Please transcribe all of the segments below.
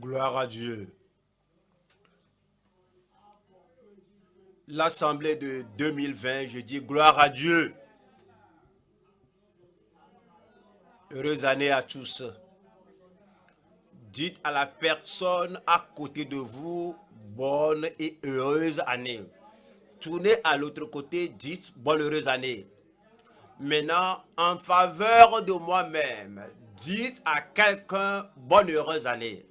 Gloire à Dieu. L'assemblée de 2020, je dis gloire à Dieu. Heureuse année à tous. Dites à la personne à côté de vous, bonne et heureuse année. Tournez à l'autre côté, dites bonne heureuse année. Maintenant, en faveur de moi-même, dites à quelqu'un bonne heureuse année.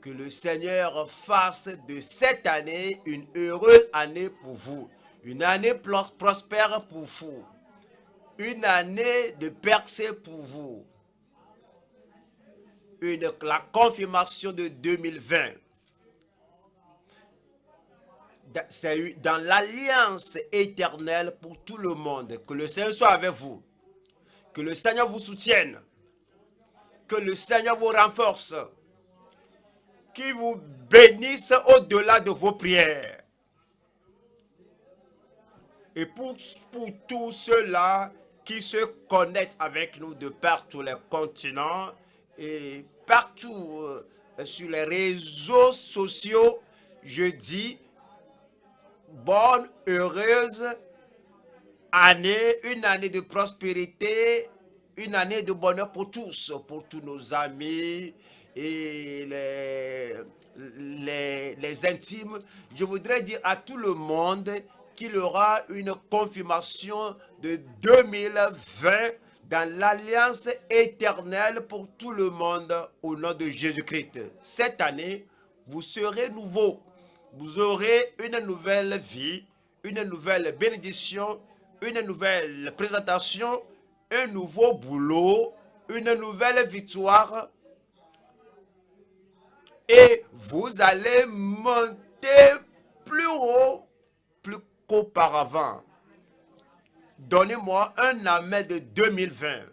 Que le Seigneur fasse de cette année une heureuse année pour vous. Une année prospère pour vous. Une année de percée pour vous. La confirmation de 2020. C'est dans l'alliance éternelle pour tout le monde. Que le Seigneur soit avec vous. Que le Seigneur vous soutienne. Que le Seigneur vous renforce. Qu'il vous bénisse au-delà de vos prières. Et pour tous ceux-là qui se connectent avec nous de partout les continents et partout sur les réseaux sociaux, je dis bonne, heureuse année, une année de prospérité, une année de bonheur pour tous nos amis et les intimes. Je voudrais dire à tout le monde qu'il y aura une confirmation de 2020 dans l'alliance éternelle pour tout le monde au nom de Jésus-Christ. Cette année, vous serez nouveau. Vous aurez une nouvelle vie, une nouvelle bénédiction, une nouvelle présentation, un nouveau boulot, une nouvelle victoire. Et vous allez monter plus haut, plus qu'auparavant. Donnez-moi un amen de 2020.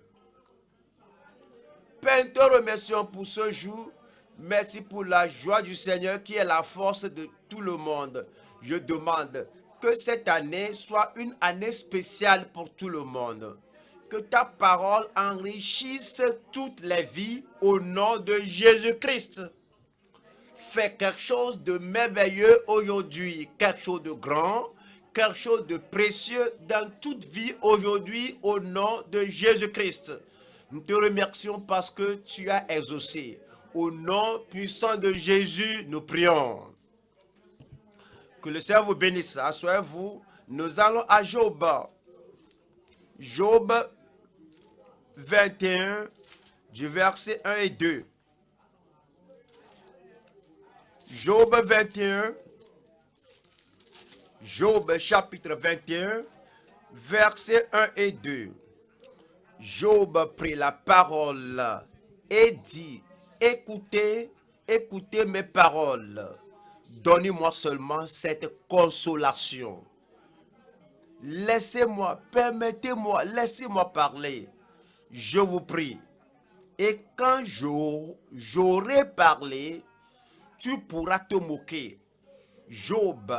Père, te remercions pour ce jour. Merci pour la joie du Seigneur qui est la force de tout le monde. Je demande que cette année soit une année spéciale pour tout le monde. Que ta parole enrichisse toutes les vies au nom de Jésus-Christ. Fais quelque chose de merveilleux aujourd'hui, quelque chose de grand, quelque chose de précieux dans toute vie aujourd'hui au nom de Jésus-Christ. Nous te remercions parce que tu as exaucé. Au nom puissant de Jésus, nous prions. Que le Seigneur vous bénisse. Asseyez-vous. Nous allons à Job. Job 21, du verset 1 et 2. Job 21, Job chapitre 21, versets 1 et 2. Job prit la parole et dit, écoutez, écoutez mes paroles. Donnez-moi seulement cette consolation. Laissez-moi, permettez-moi, laissez-moi parler. Je vous prie. Et quand j'aurai parlé, tu pourras te moquer. Job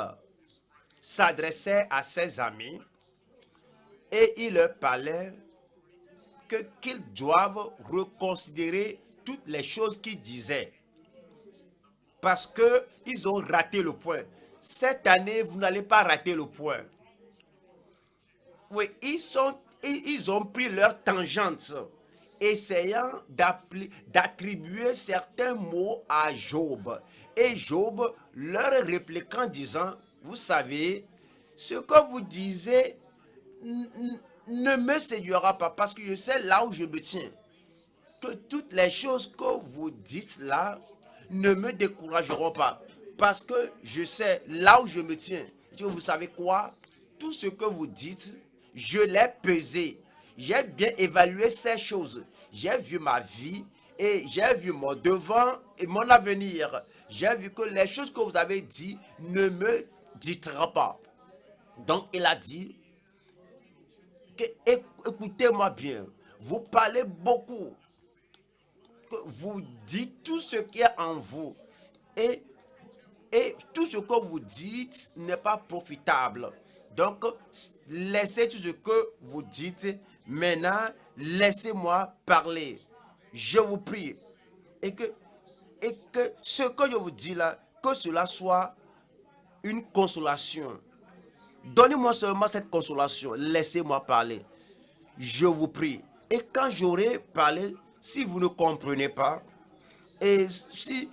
s'adressait à ses amis et il leur parlait qu'ils doivent reconsidérer toutes les choses qu'il disait. Parce qu'ils ont raté le point. Cette année, vous n'allez pas rater le point. Oui, ils ont pris leur tangente, essayant d'attribuer certains mots à Job. Et Job leur réplique en disant, vous savez, ce que vous disiez ne me séduira pas parce que je sais là où je me tiens. Que toutes les choses que vous dites là ne me décourageront pas parce que je sais là où je me tiens. Vous savez quoi? Tout ce que vous dites, je l'ai pesé. J'ai bien évalué ces choses. J'ai vu ma vie et j'ai vu mon devant et mon avenir. J'ai vu que les choses que vous avez dit ne me distrairont pas. Donc il a dit, écoutez-moi bien, vous parlez beaucoup, vous dites tout ce qui est en vous et tout ce que vous dites n'est pas profitable. Donc, laissez tout ce que vous dites. Maintenant, laissez-moi parler. Je vous prie. Et que et que ce que je vous dis là, que cela soit une consolation. Donnez-moi seulement cette consolation. Laissez-moi parler. Je vous prie. Et quand j'aurai parlé, si vous ne comprenez pas, et si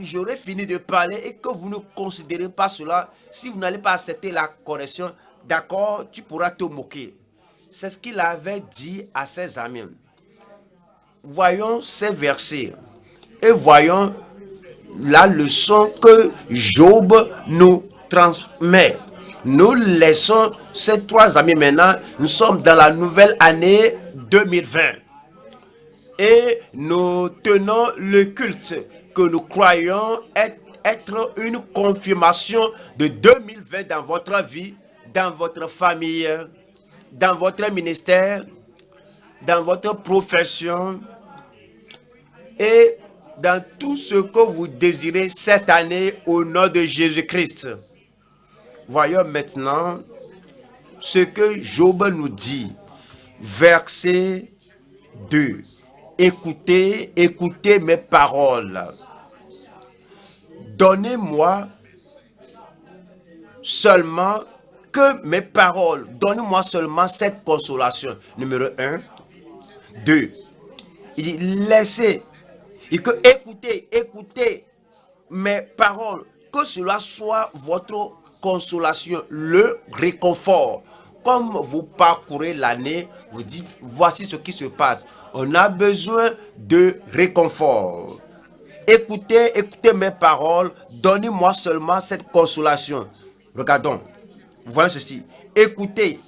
j'aurai fini de parler et que vous ne considérez pas cela, si vous n'allez pas accepter la correction, d'accord, tu pourras te moquer. C'est ce qu'il avait dit à ses amis. Voyons ces versets et voyons la leçon que Job nous transmet. Nous laissons ces trois amis maintenant. Nous sommes dans la nouvelle année 2020 et nous tenons le culte que nous croyons être une confirmation de 2020 dans votre vie, dans votre famille, dans votre ministère, dans votre profession et dans tout ce que vous désirez cette année au nom de Jésus-Christ. Voyons maintenant ce que Job nous dit. Verset 2. Écoutez, écoutez mes paroles. Donnez-moi seulement que mes paroles. Donnez-moi seulement cette consolation. Numéro 1. 2. Il dit, laissez. Et que écoutez mes paroles. Que cela soit votre consolation, le réconfort. Comme vous parcourez l'année, vous dites, voici ce qui se passe. On a besoin de réconfort. Écoutez mes paroles. Donnez-moi seulement cette consolation. Regardons. Voyons ceci. Écoutez.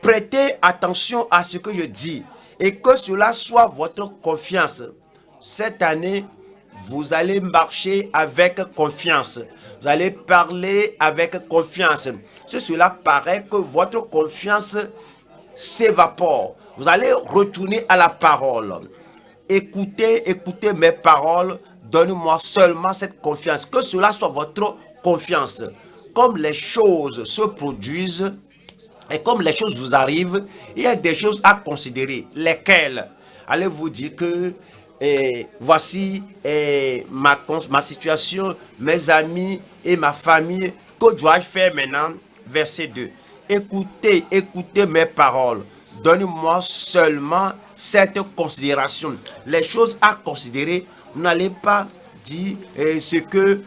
Prêtez attention à ce que je dis. Et que cela soit votre confiance. Cette année, vous allez marcher avec confiance. Vous allez parler avec confiance. Si cela paraît que votre confiance s'évapore, vous allez retourner à la parole. Écoutez mes paroles. Donnez-moi seulement cette confiance. Que cela soit votre confiance. Comme les choses se produisent et comme les choses vous arrivent, il y a des choses à considérer. Lesquelles? Allez-vous dire que voici ma situation, mes amis et ma famille. Que dois-je faire maintenant? Verset 2. Écoutez mes paroles. Donnez-moi seulement cette considération. Les choses à considérer, vous n'allez pas dire ce que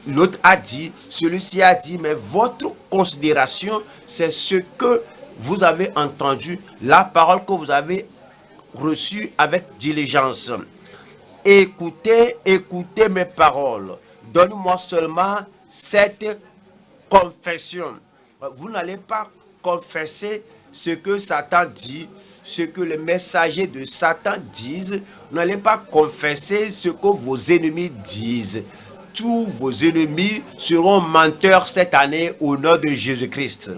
l'autre a dit, celui-ci a dit, mais votre considération, c'est ce que vous avez entendu, la parole que vous avez reçue avec diligence. Écoutez mes paroles. Donne-moi seulement cette confession. Vous n'allez pas confesser ce que Satan dit, ce que les messagers de Satan disent. Vous n'allez pas confesser ce que vos ennemis disent. Tous vos ennemis seront menteurs cette année au nom de Jésus-Christ.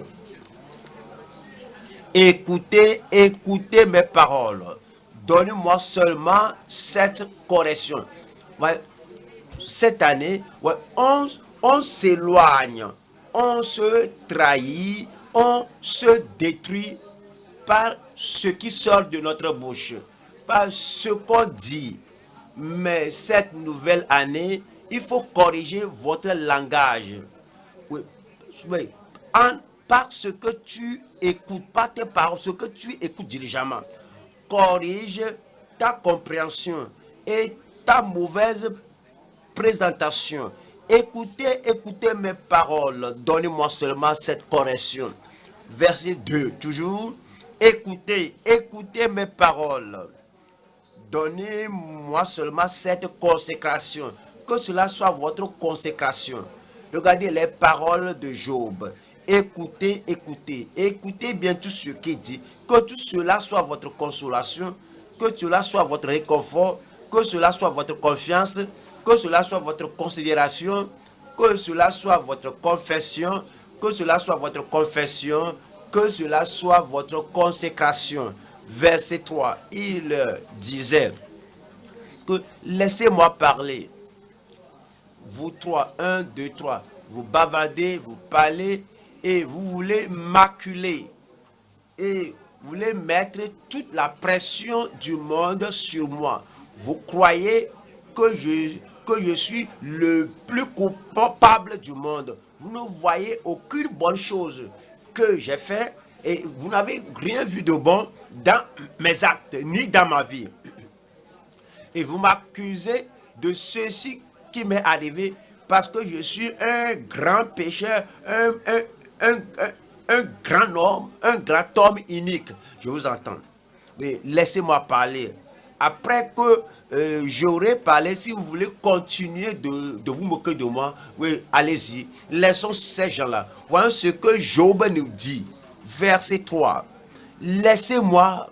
Écoutez mes paroles. Donnez-moi seulement cette correction. Ouais, cette année, ouais, on s'éloigne, on se trahit, on se détruit par ce qui sort de notre bouche, par ce qu'on dit. Mais cette nouvelle année, il faut corriger votre langage. Oui, oui. Parce que tu écoutes, pas tes paroles, ce que tu écoutes diligemment. Corrige ta compréhension et ta mauvaise présentation. Écoutez mes paroles. Donnez-moi seulement cette correction. Verset 2, toujours. Écoutez mes paroles. Donnez-moi seulement cette consécration. Que cela soit votre consécration. Regardez les paroles de Job. Écoutez bien tout ce qu'il dit. Que tout cela soit votre consolation. Que cela soit votre réconfort. Que cela soit votre confiance. Que cela soit votre considération. Que cela soit votre confession. Que cela soit votre confession. Que cela soit votre consécration. Verset 3, il disait que laissez-moi parler. Vous trois, 1, 2, 3, vous bavardez, vous parlez et vous voulez maculer. Et vous voulez mettre toute la pression du monde sur moi. Vous croyez que je suis le plus coupable du monde. Vous ne voyez aucune bonne chose que j'ai fait et vous n'avez rien vu de bon dans mes actes ni dans ma vie. Et vous m'accusez de ceci qui m'est arrivé parce que je suis un grand pécheur, un grand homme, un grand homme unique. Je vous entends. Mais laissez-moi parler. Après que j'aurai parlé, si vous voulez continuer de vous moquer de moi, oui, allez-y. Laissons ces gens-là. Voyons ce que Job nous dit. Verset 3. Laissez-moi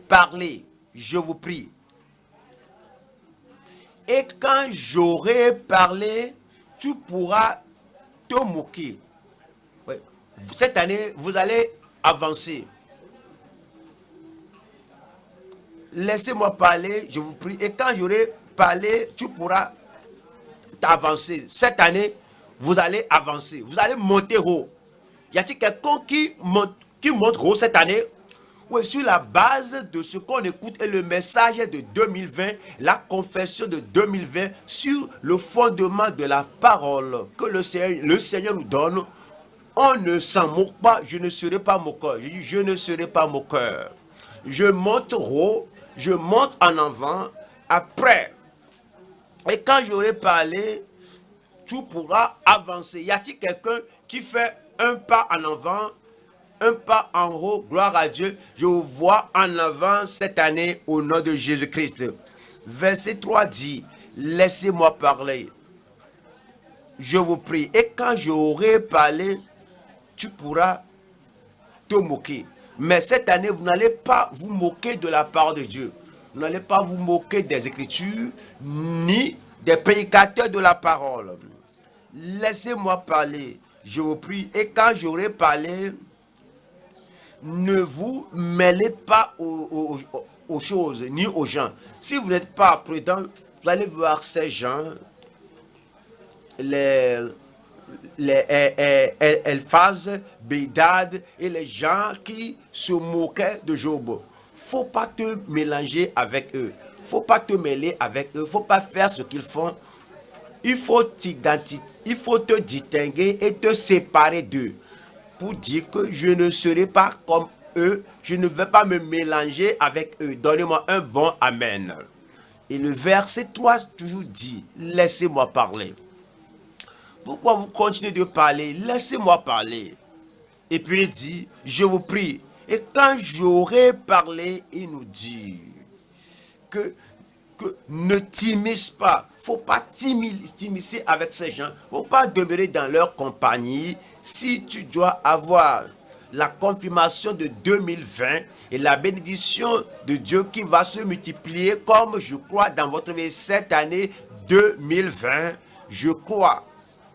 parler, je vous prie. Et quand j'aurai parlé, tu pourras te moquer. Oui. Cette année, vous allez avancer. Laissez-moi parler, je vous prie. Et quand j'aurai parlé, tu pourras t'avancer. Cette année, vous allez avancer. Vous allez monter haut. Y a-t-il quelqu'un qui monte haut cette année? Oui, sur la base de ce qu'on écoute et le message de 2020, la confession de 2020, sur le fondement de la parole que le Seigneur nous donne, on ne s'en moque pas. Je ne serai pas moqueur. Je dis, je ne serai pas moqueur. Je monte haut, je monte en avant, après. Et quand j'aurai parlé, tu pourras avancer. Y a-t-il quelqu'un qui fait un pas en avant, un pas en haut? Gloire à Dieu. Je vous vois en avant cette année au nom de Jésus-Christ. Verset 3 dit, laissez-moi parler. Je vous prie. Et quand j'aurai parlé, tu pourras te moquer. Mais cette année, vous n'allez pas vous moquer de la parole de Dieu. Vous n'allez pas vous moquer des Écritures, ni des prédicateurs de la parole. Laissez-moi parler, je vous prie. Et quand j'aurai parlé, ne vous mêlez pas aux choses, ni aux gens. Si vous n'êtes pas prudent, vous allez voir ces gens, les Eliphaz, Bildad et les gens qui se moquaient de Job. Faut pas te mélanger avec eux. Faut pas te mêler avec eux. Faut pas faire ce qu'ils font. Il faut te distinguer et te séparer d'eux pour dire que je ne serai pas comme eux. Je ne vais pas me mélanger avec eux. Donnez-moi un bon amen. Et le verset 3 toujours dit, laissez-moi parler. Pourquoi vous continuez de parler? Laissez-moi parler. Et puis il dit, je vous prie. Et quand j'aurai parlé, il nous dit que ne t'immisce pas. Faut pas t'immiscer avec ces gens. Faut pas demeurer dans leur compagnie. Si tu dois avoir la confirmation de 2020 et la bénédiction de Dieu qui va se multiplier comme je crois dans votre vie cette année 2020, je crois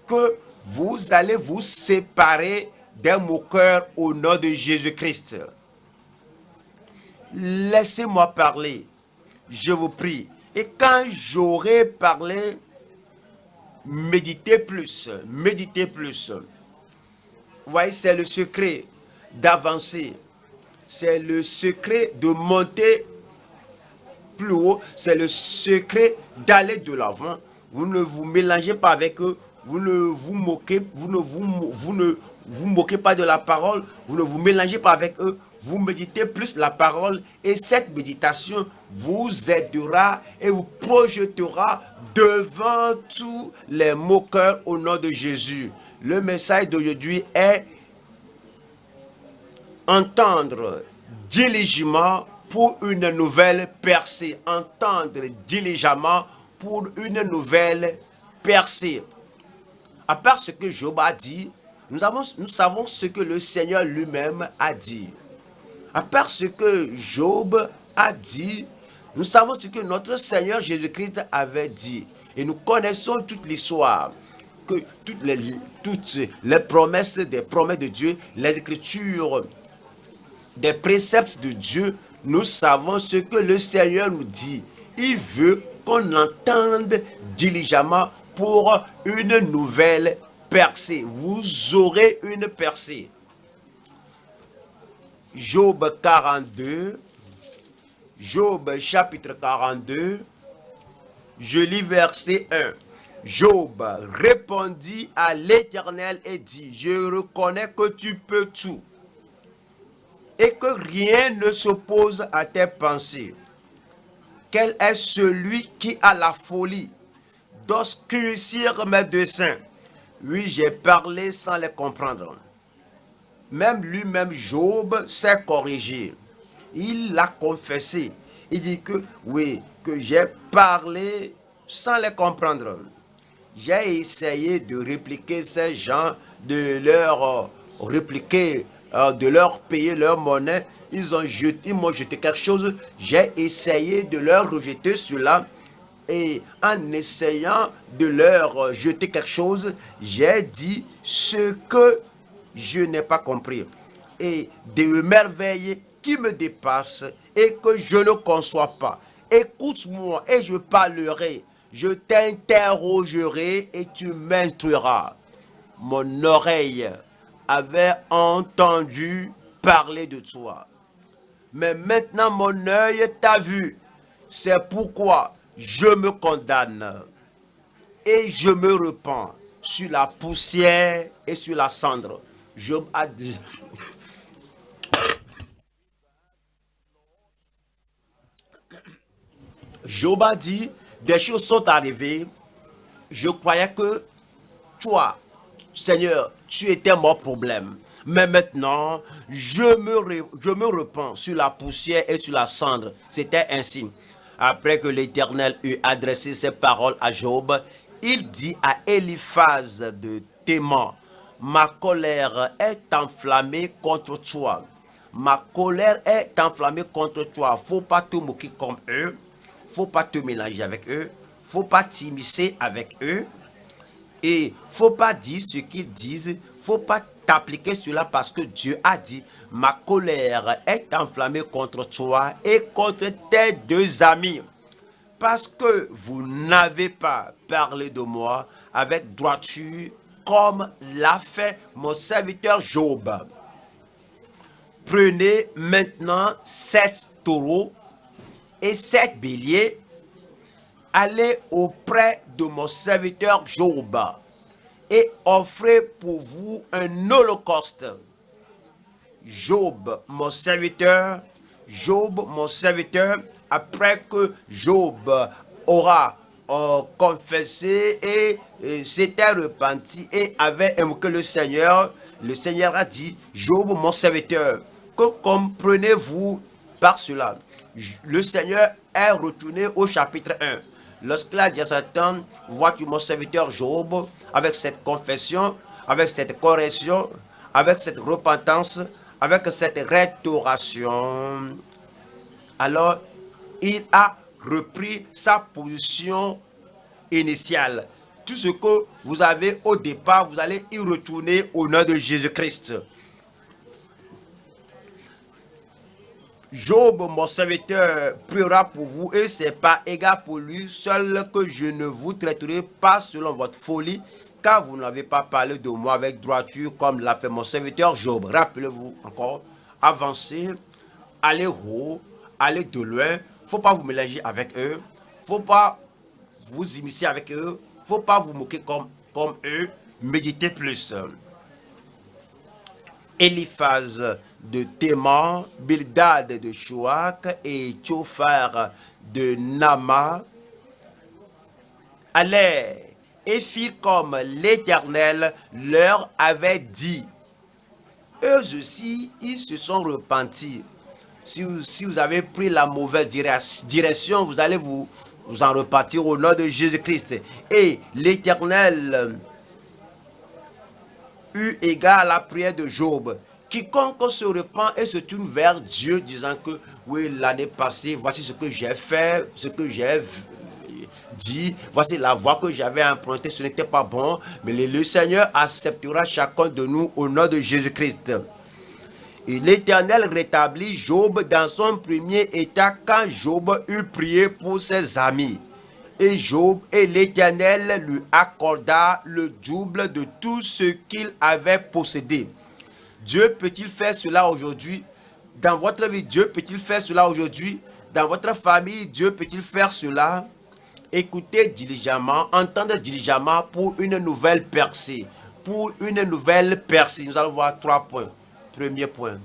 que vous allez vous séparer des moqueurs au nom de Jésus-Christ. Laissez-moi parler, je vous prie. Et quand j'aurai parlé, méditez plus, méditez plus. Vous voyez, c'est le secret d'avancer. C'est le secret de monter plus haut. C'est le secret d'aller de l'avant. Vous ne vous mélangez pas avec eux. Vous ne vous moquez, vous ne vous moquez pas de la parole, vous ne vous mélangez pas avec eux, vous méditez plus la parole et cette méditation vous aidera et vous projetera devant tous les moqueurs au nom de Jésus. Le message d'aujourd'hui est entendre diligemment pour une nouvelle percée. Entendre diligemment pour une nouvelle percée. À part ce que Job a dit, nous savons ce que le Seigneur lui-même a dit. À part ce que Job a dit, nous savons ce que notre Seigneur Jésus-Christ avait dit. Et nous connaissons toute l'histoire, que toutes les promesses, des promesses de Dieu, les Écritures, des préceptes de Dieu, nous savons ce que le Seigneur nous dit. Il veut qu'on entende diligemment pour une nouvelle percée. Vous aurez une percée. Job 42, Job chapitre 42, je lis verset 1. Job répondit à l'Éternel et dit, je reconnais que tu peux tout et que rien ne s'oppose à tes pensées. Quel est celui qui a la folie d'obscurcir mes desseins? Oui, j'ai parlé sans les comprendre. Même lui-même, Job, s'est corrigé. Il l'a confessé. Il dit que, oui, que j'ai parlé sans les comprendre. J'ai essayé de répliquer ces gens, de leur répliquer, de leur payer leur monnaie. Ils m'ont jeté quelque chose. J'ai essayé de leur rejeter cela. Et en essayant de leur jeter quelque chose, j'ai dit ce que je n'ai pas compris. Et des merveilles qui me dépassent et que je ne conçois pas. Écoute-moi et je parlerai. Je t'interrogerai et tu m'instruiras. Mon oreille avait entendu parler de toi. Mais maintenant mon œil t'a vu. C'est pourquoi je me condamne et je me repens sur la poussière et sur la cendre. Job a dit, Job a dit, des choses sont arrivées. Je croyais que toi, Seigneur, tu étais mon problème. Mais maintenant, je me repens sur la poussière et sur la cendre. C'était ainsi. Après que l'Éternel eut adressé ses paroles à Job, il dit à Eliphaz de Théman, ma colère est enflammée contre toi. Ma colère est enflammée contre toi. Faut pas te moquer comme eux. Faut pas te mélanger avec eux. Faut pas t'immiscer avec eux. Et faut pas dire ce qu'ils disent, faut pas t'appliquer cela parce que Dieu a dit, ma colère est enflammée contre toi et contre tes deux amis. Parce que vous n'avez pas parlé de moi avec droiture comme l'a fait mon serviteur Job. Prenez maintenant 7 taureaux et 7 béliers. Allez auprès de mon serviteur Job et offrez pour vous un holocauste. Job, mon serviteur, après que Job aura confessé et s'était repenti et avait invoqué le Seigneur a dit, Job, mon serviteur, que comprenez-vous par cela? Le Seigneur est retourné au chapitre 1. Lorsqu'il a dit à Satan, vois-tu mon serviteur Job, avec cette confession, avec cette correction, avec cette repentance, avec cette restauration, alors il a repris sa position initiale. Tout ce que vous avez au départ, vous allez y retourner au nom de Jésus-Christ. Job, mon serviteur, priera pour vous et c'est pas égal pour lui seul que je ne vous traiterai pas selon votre folie, car vous n'avez pas parlé de moi avec droiture comme l'a fait mon serviteur Job. Rappelez-vous encore, avancez, allez haut, allez de loin, faut pas vous mélanger avec eux, faut pas vous immiscer avec eux, faut pas vous moquer comme eux, méditez plus. Eliphaz de Théman, Bildad de Chouak et Tchophar de Nama allèrent et firent comme l'Éternel leur avait dit. Eux aussi, ils se sont repentis. Si vous avez pris la mauvaise direction, vous allez vous en repartir au nom de Jésus-Christ. Et l'Éternel eu égard à la prière de Job. Quiconque se repent et se tourne vers Dieu disant que oui, l'année passée, voici ce que j'ai fait, ce que j'ai dit, voici la voie que j'avais empruntée, ce n'était pas bon, mais le Seigneur acceptera chacun de nous au nom de Jésus-Christ. Et l'Éternel rétablit Job dans son premier état quand Job eut prié pour ses amis. Et Job et l'Éternel lui accorda le double de tout ce qu'il avait possédé. Dieu peut-il faire cela aujourd'hui? Dans votre vie, Dieu peut-il faire cela aujourd'hui? Dans votre famille, Dieu peut-il faire cela? Écoutez diligemment, entendez diligemment pour une nouvelle percée. Pour une nouvelle percée. Nous allons voir 3 points. Premier point.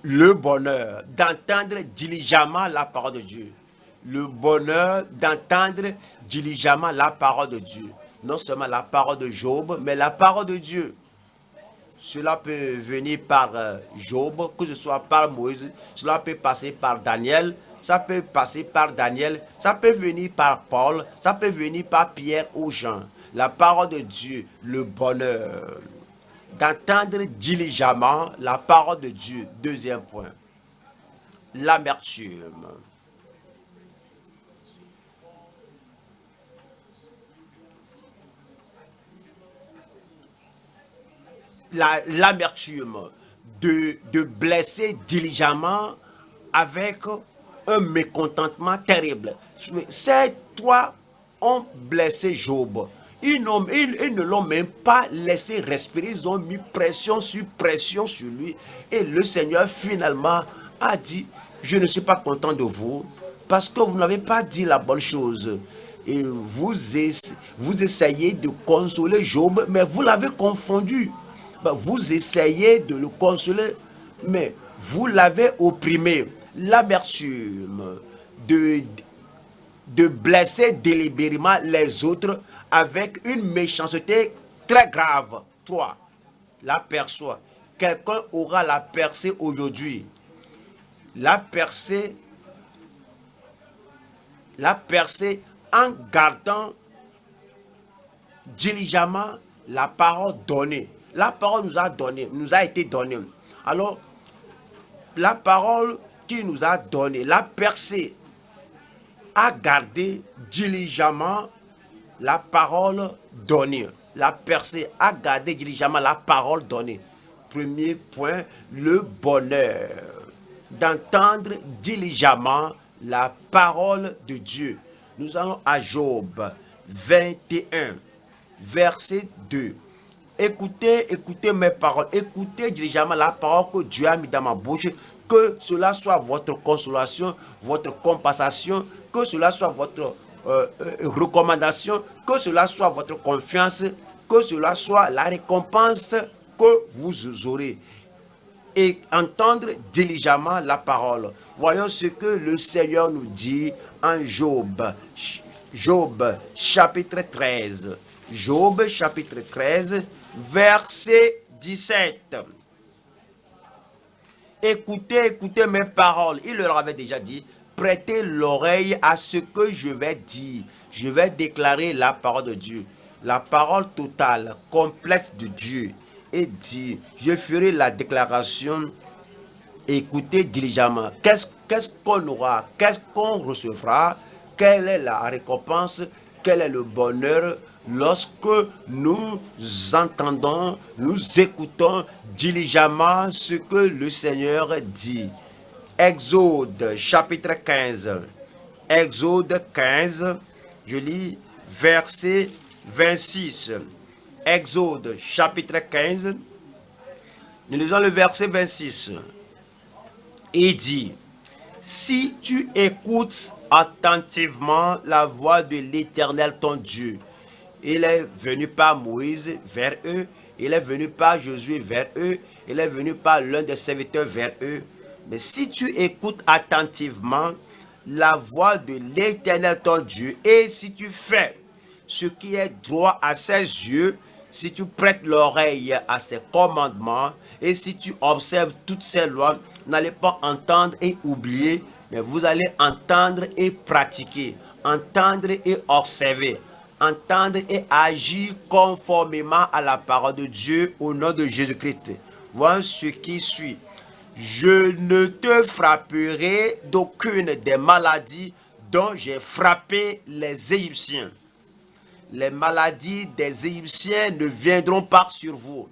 Le bonheur d'entendre diligemment la parole de Dieu. Le bonheur d'entendre diligemment la parole de Dieu. Non seulement la parole de Job, mais la parole de Dieu. Cela peut venir par Job, que ce soit par Moïse, cela peut passer par Daniel, ça peut passer par Daniel, ça peut venir par Paul, ça peut venir par Pierre ou Jean. La parole de Dieu, le bonheur d'entendre diligemment la parole de Dieu. Deuxième point, l'amertume. L'amertume de blesser diligemment avec un mécontentement terrible. Ces trois ont blessé Job. Ils ne l'ont même pas laissé respirer. Ils ont mis pression sur lui. Et le Seigneur finalement a dit, je ne suis pas content de vous parce que vous n'avez pas dit la bonne chose. Et vous essayez de consoler Job, mais vous l'avez confondu. Vous essayez de le consoler, mais vous l'avez opprimé. L'amertume de blesser délibérément les autres avec une méchanceté très grave. 3. L'aperçoit. Quelqu'un aura la percée aujourd'hui. La percée en gardant diligemment la parole donnée. La parole nous a été donnée. Alors, la parole qui nous a donné, la percée à garder diligemment la parole donnée. La percée à garder diligemment la parole donnée. Premier point, le bonheur d'entendre diligemment la parole de Dieu. Nous allons à Job 21, verset 2. Écoutez mes paroles, écoutez diligemment la parole que Dieu a mis dans ma bouche, que cela soit votre consolation, votre compensation, que cela soit votre recommandation, que cela soit votre confiance, que cela soit la récompense que vous aurez. Et entendre diligemment la parole. Voyons ce que le Seigneur nous dit en Job. Job chapitre 13. Job chapitre 13, verset 17. Écoutez mes paroles. Il leur avait déjà dit, prêtez l'oreille à ce que je vais dire. Je vais déclarer la parole de Dieu. La parole totale, complète de Dieu. Et dit, je ferai la déclaration. Écoutez diligemment. Qu'est-ce qu'on aura? Qu'est-ce qu'on recevra? Quelle est la récompense? Quel est le bonheur lorsque nous entendons, nous écoutons diligemment ce que le Seigneur dit? Exode chapitre 15. Exode 15, je lis verset 26. Exode chapitre 15, nous lisons le verset 26. Il dit, si tu écoutes attentivement la voix de l'Éternel ton Dieu, il est venu par Moïse vers eux, il est venu par Josué vers eux, il est venu par l'un des serviteurs vers eux. Mais si tu écoutes attentivement la voix de l'Éternel ton Dieu, et si tu fais ce qui est droit à ses yeux, si tu prêtes l'oreille à ses commandements, et si tu observes toutes ses lois, n'allez pas entendre et oublier, mais vous allez entendre et pratiquer, entendre et observer, entendre et agir conformément à la parole de Dieu au nom de Jésus-Christ. Voilà ce qui suit. Je ne te frapperai d'aucune des maladies dont j'ai frappé les Égyptiens. Les maladies des Égyptiens ne viendront pas sur vous.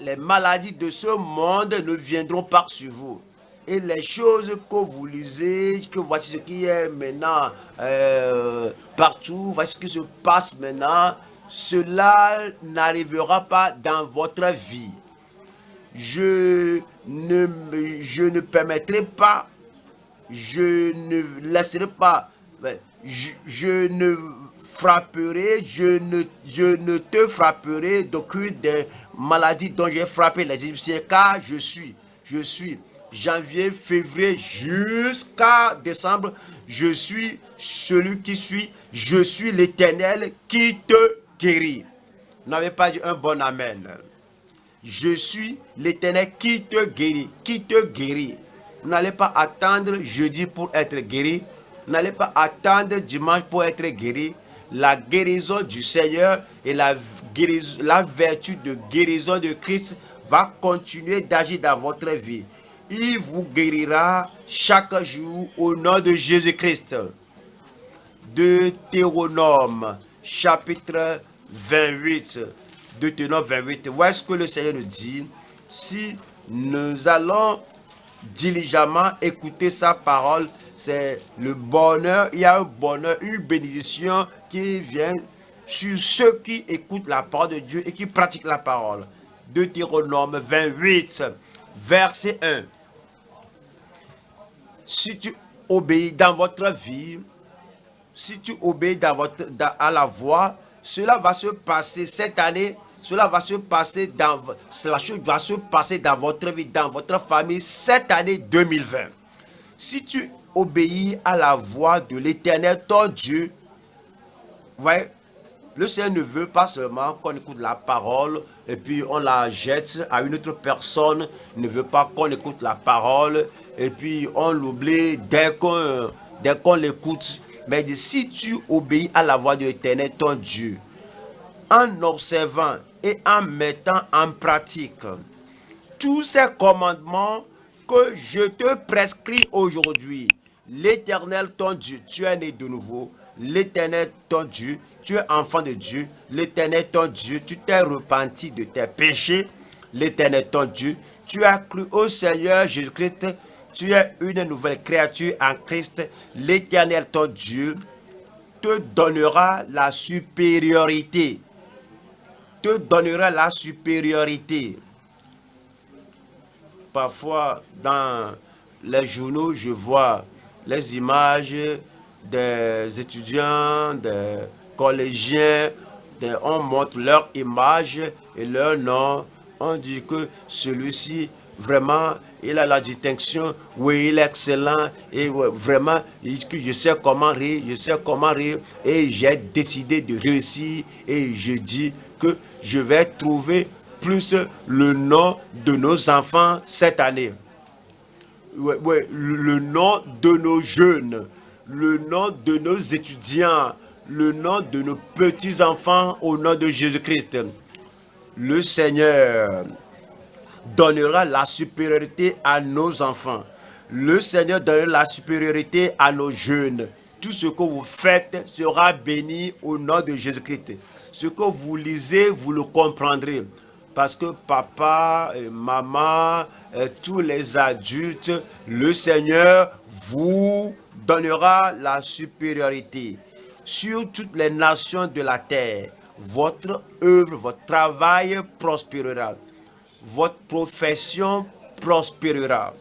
Les maladies de ce monde ne viendront pas sur vous. Et les choses que vous lisez, que voici ce qui est maintenant partout, voici ce qui se passe maintenant, cela n'arrivera pas dans votre vie. Je ne permettrai pas, je ne laisserai pas, je ne frapperai, je ne te frapperai d'aucune des maladies dont j'ai frappé les Égyptiens, car je suis, janvier, février, jusqu'à décembre, je suis celui qui suis, je suis l'Éternel qui te guérit. Vous n'avez pas dit un bon amen. Je suis l'Éternel qui te guérit, qui te guérit. Vous n'allez pas attendre jeudi pour être guéri. Vous n'allez pas attendre dimanche pour être guéri. La guérison du Seigneur et la vertu de guérison de Christ va continuer d'agir dans votre vie. Il vous guérira chaque jour au nom de Jésus-Christ. Deutéronome, chapitre 28. Deutéronome 28. Voilà ce que le Seigneur nous dit. Si nous allons diligemment écouter sa parole, c'est le bonheur. Il y a un bonheur, une bénédiction qui vient sur ceux qui écoutent la parole de Dieu et qui pratiquent la parole. Deutéronome 28, verset 1. Si tu obéis dans votre vie, si tu obéis à la voix, cela va se passer cette année. Cela va se passer la chose va se passer dans votre vie, dans votre famille cette année 2020. Si tu obéis à la voix de l'Éternel, ton Dieu, voyez, le Seigneur ne veut pas seulement qu'on écoute la parole et puis on la jette à une autre personne. Il ne veut pas qu'on écoute la parole et puis on l'oublie dès qu'on l'écoute. Mais il dit, si tu obéis à la voix de l'Éternel, ton Dieu, en observant et en mettant en pratique tous ces commandements que je te prescris aujourd'hui, l'Éternel ton Dieu, tu es né de nouveau, l'Éternel ton Dieu, tu es enfant de Dieu, l'Éternel ton Dieu, tu t'es repenti de tes péchés, l'Éternel ton Dieu, tu as cru au Seigneur Jésus-Christ, tu es une nouvelle créature en Christ, l'Éternel ton Dieu te donnera la supériorité. Te donnera la supériorité. Parfois, dans les journaux, je vois les images des étudiants, des collégiens, on montre leur image et leur nom. On dit que celui-ci, vraiment, il a la distinction, oui, il est excellent, et vraiment, je sais comment rire, et j'ai décidé de réussir, et je dis que je vais trouver plus le nom de nos enfants cette année. Le nom de nos jeunes, le nom de nos étudiants, le nom de nos petits-enfants au nom de Jésus-Christ. Le Seigneur donnera la supériorité à nos enfants. Le Seigneur donnera la supériorité à nos jeunes. Tout ce que vous faites sera béni au nom de Jésus-Christ. Ce que vous lisez, vous le comprendrez. Parce que papa, maman, tous les adultes, le Seigneur vous donnera la supériorité sur toutes les nations de la terre. Votre œuvre, votre travail prospérera. Votre profession prospérera.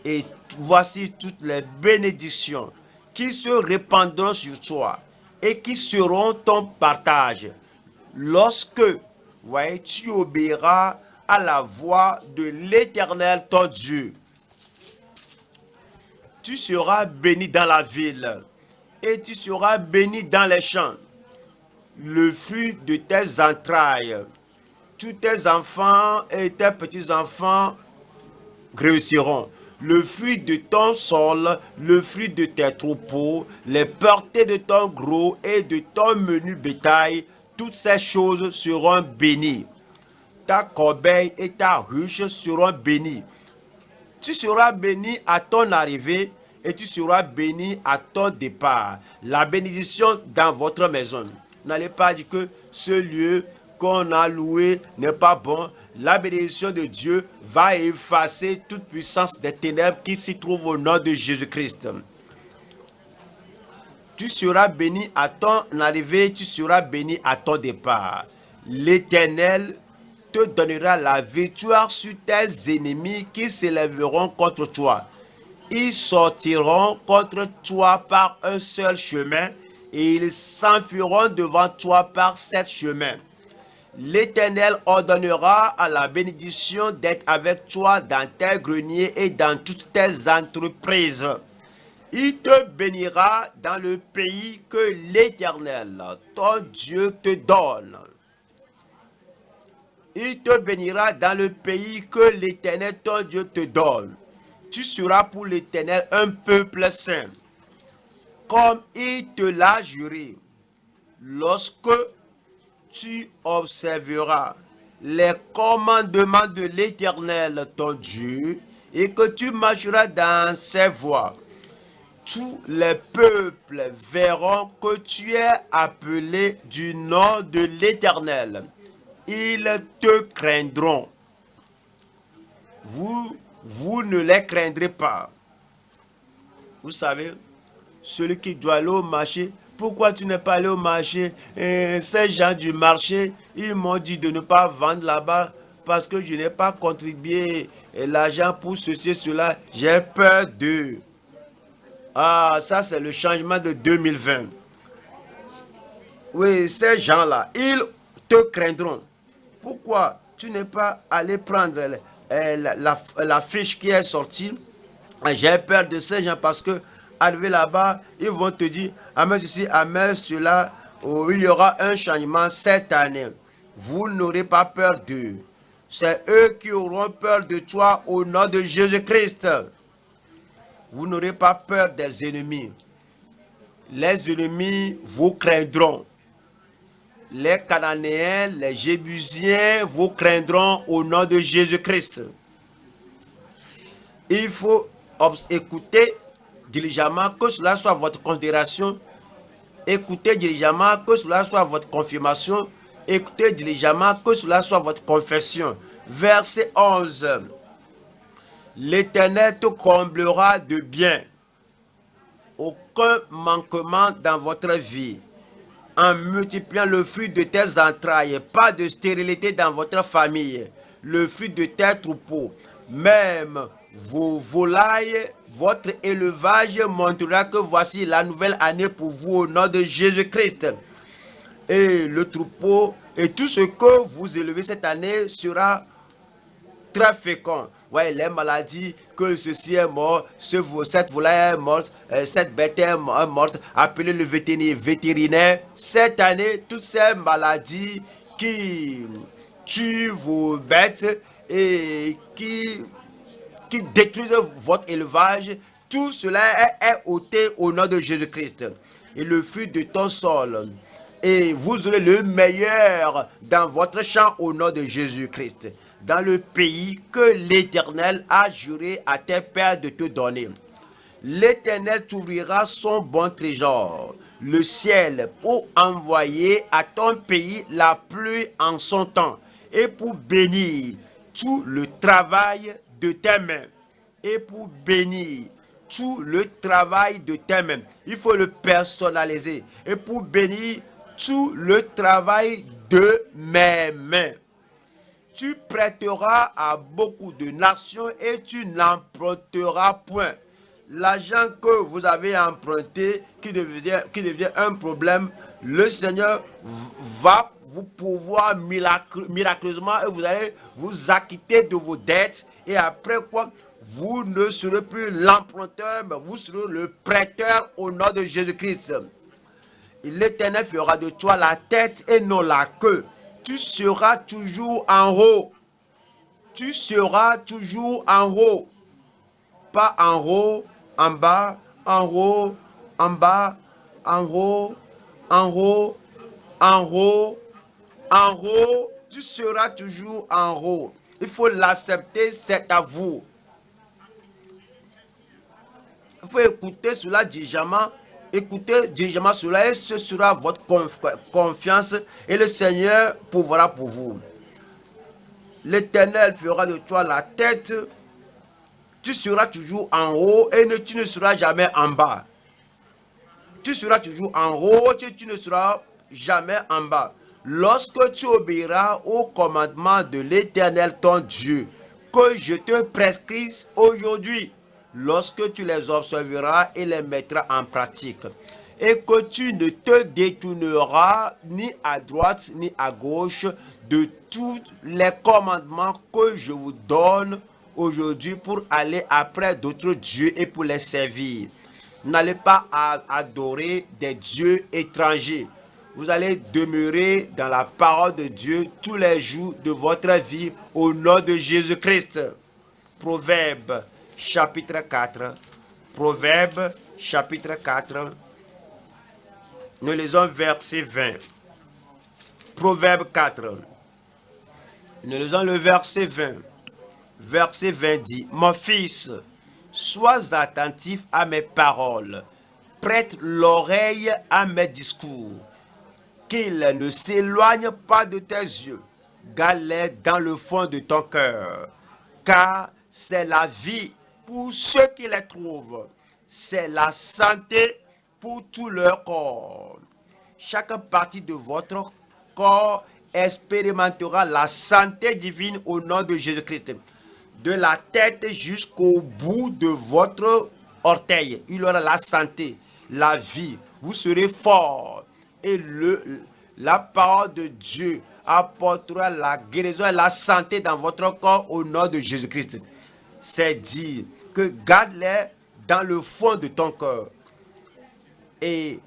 Et voici toutes les bénédictions qui se répandront sur toi et qui seront ton partage. Lorsque, voyez, tu obéiras à la voix de l'Éternel ton Dieu, tu seras béni dans la ville et tu seras béni dans les champs. Le fruit de tes entrailles, tous tes enfants et tes petits-enfants réussiront. Le fruit de ton sol, le fruit de tes troupeaux, les portées de ton gros et de ton menu bétail, toutes ces choses seront bénies. Ta corbeille et ta ruche seront bénies. Tu seras béni à ton arrivée et tu seras béni à ton départ. La bénédiction dans votre maison. N'allez pas dire que ce lieu qu'on a loué n'est pas bon. La bénédiction de Dieu va effacer toute puissance des ténèbres qui s'y trouve au nom de Jésus-Christ. Tu seras béni à ton arrivée, tu seras béni à ton départ. L'Éternel te donnera la victoire sur tes ennemis qui s'élèveront contre toi. Ils sortiront contre toi par un seul chemin et ils s'enfuiront devant toi par 7 chemins. L'Éternel ordonnera à la bénédiction d'être avec toi dans tes greniers et dans toutes tes entreprises. Il te bénira dans le pays que l'Éternel, ton Dieu, te donne. Il te bénira dans le pays que l'Éternel, ton Dieu, te donne. Tu seras pour l'Éternel un peuple saint, comme il te l'a juré. Lorsque tu observeras les commandements de l'Éternel, ton Dieu, et que tu marcheras dans ses voies, tous les peuples verront que tu es appelé du nom de l'Éternel. Ils te craindront. Vous ne les craindrez pas. Vous savez, celui qui doit aller au marché, pourquoi tu n'es pas allé au marché? Ces gens du marché, ils m'ont dit de ne pas vendre là-bas parce que je n'ai pas contribué l'argent pour ceci, cela. J'ai peur d'eux. Ah, ça c'est le changement de 2020. Oui, ces gens-là, ils te craindront. Pourquoi tu n'es pas allé prendre la fiche qui est sortie? J'ai peur de ces gens parce que arrivé là-bas, ils vont te dire, amène ceci, amène cela, il y aura un changement cette année. Vous n'aurez pas peur d'eux. C'est eux qui auront peur de toi au nom de Jésus-Christ. Vous n'aurez pas peur des ennemis. Les ennemis vous craindront. Les Cananéens, les Jébusiens vous craindront au nom de Jésus-Christ. Il faut écouter diligemment, que cela soit votre considération. Écoutez diligemment, que cela soit votre confirmation. Écoutez diligemment, que cela soit votre confession. Verset 11. L'Éternel te comblera de bien. Aucun manquement dans votre vie. En multipliant le fruit de tes entrailles, pas de stérilité dans votre famille, le fruit de tes troupeaux, même vos volailles, votre élevage montrera que voici la nouvelle année pour vous au nom de Jésus-Christ. Et le troupeau et tout ce que vous élevez cette année sera très fécond. Ouais, les maladies, que ceci est mort, cette volaille est morte, cette bête est morte, appelez le vétérinaire. Cette année, toutes ces maladies qui tuent vos bêtes et qui détruisent votre élevage, tout cela est ôté au nom de Jésus-Christ. Et le fruit de ton sol, et vous aurez le meilleur dans votre champ au nom de Jésus-Christ, dans le pays que l'Éternel a juré à tes pères de te donner. L'Éternel t'ouvrira son bon trésor, le ciel, pour envoyer à ton pays la pluie en son temps, et pour bénir tout le travail de tes mains. Et pour bénir tout le travail de tes mains. Il faut le personnaliser. Et pour bénir tout le travail de mes mains. Tu prêteras à beaucoup de nations et tu n'emprunteras point. L'argent que vous avez emprunté, qui devient un problème, le Seigneur va vous pouvoir miraculeusement et vous allez vous acquitter de vos dettes. Et après quoi, vous ne serez plus l'emprunteur, mais vous serez le prêteur au nom de Jésus-Christ. L'Éternel fera de toi la tête et non la queue. Tu seras toujours en haut. Tu seras toujours en haut. Pas en haut, en bas, en haut, en bas, en haut, en haut, en haut, en haut. Tu seras toujours en haut. Il faut l'accepter, c'est à vous. Il faut écouter cela diligemment. Écoutez diligemment cela et ce sera votre confiance et le Seigneur pourvoira pour vous. L'Éternel fera de toi la tête. Tu seras toujours en haut et tu ne seras jamais en bas. Tu seras toujours en haut, tu ne seras jamais en bas. Lorsque tu obéiras au commandement de l'Éternel ton Dieu, que je te prescris aujourd'hui, lorsque tu les observeras et les mettras en pratique, et que tu ne te détourneras ni à droite ni à gauche de tous les commandements que je vous donne aujourd'hui pour aller après d'autres dieux et pour les servir. N'allez pas adorer des dieux étrangers. Vous allez demeurer dans la parole de Dieu tous les jours de votre vie au nom de Jésus-Christ. Proverbe chapitre 4. Proverbe chapitre 4. Nous lisons verset 20. Proverbe 4. Nous lisons le verset 20. Verset 20 dit, mon fils, sois attentif à mes paroles, prête l'oreille à mes discours, qu'ils ne s'éloignent pas de tes yeux, garde-les dans le fond de ton cœur, car c'est la vie pour ceux qui les trouvent, c'est la santé pour tout leur corps. Chaque partie de votre corps expérimentera la santé divine au nom de Jésus-Christ. De la tête jusqu'au bout de votre orteil, il y aura la santé, la vie. Vous serez fort. Et la parole de Dieu apportera la guérison et la santé dans votre corps au nom de Jésus-Christ. C'est dit que garde-les dans le fond de ton cœur. Et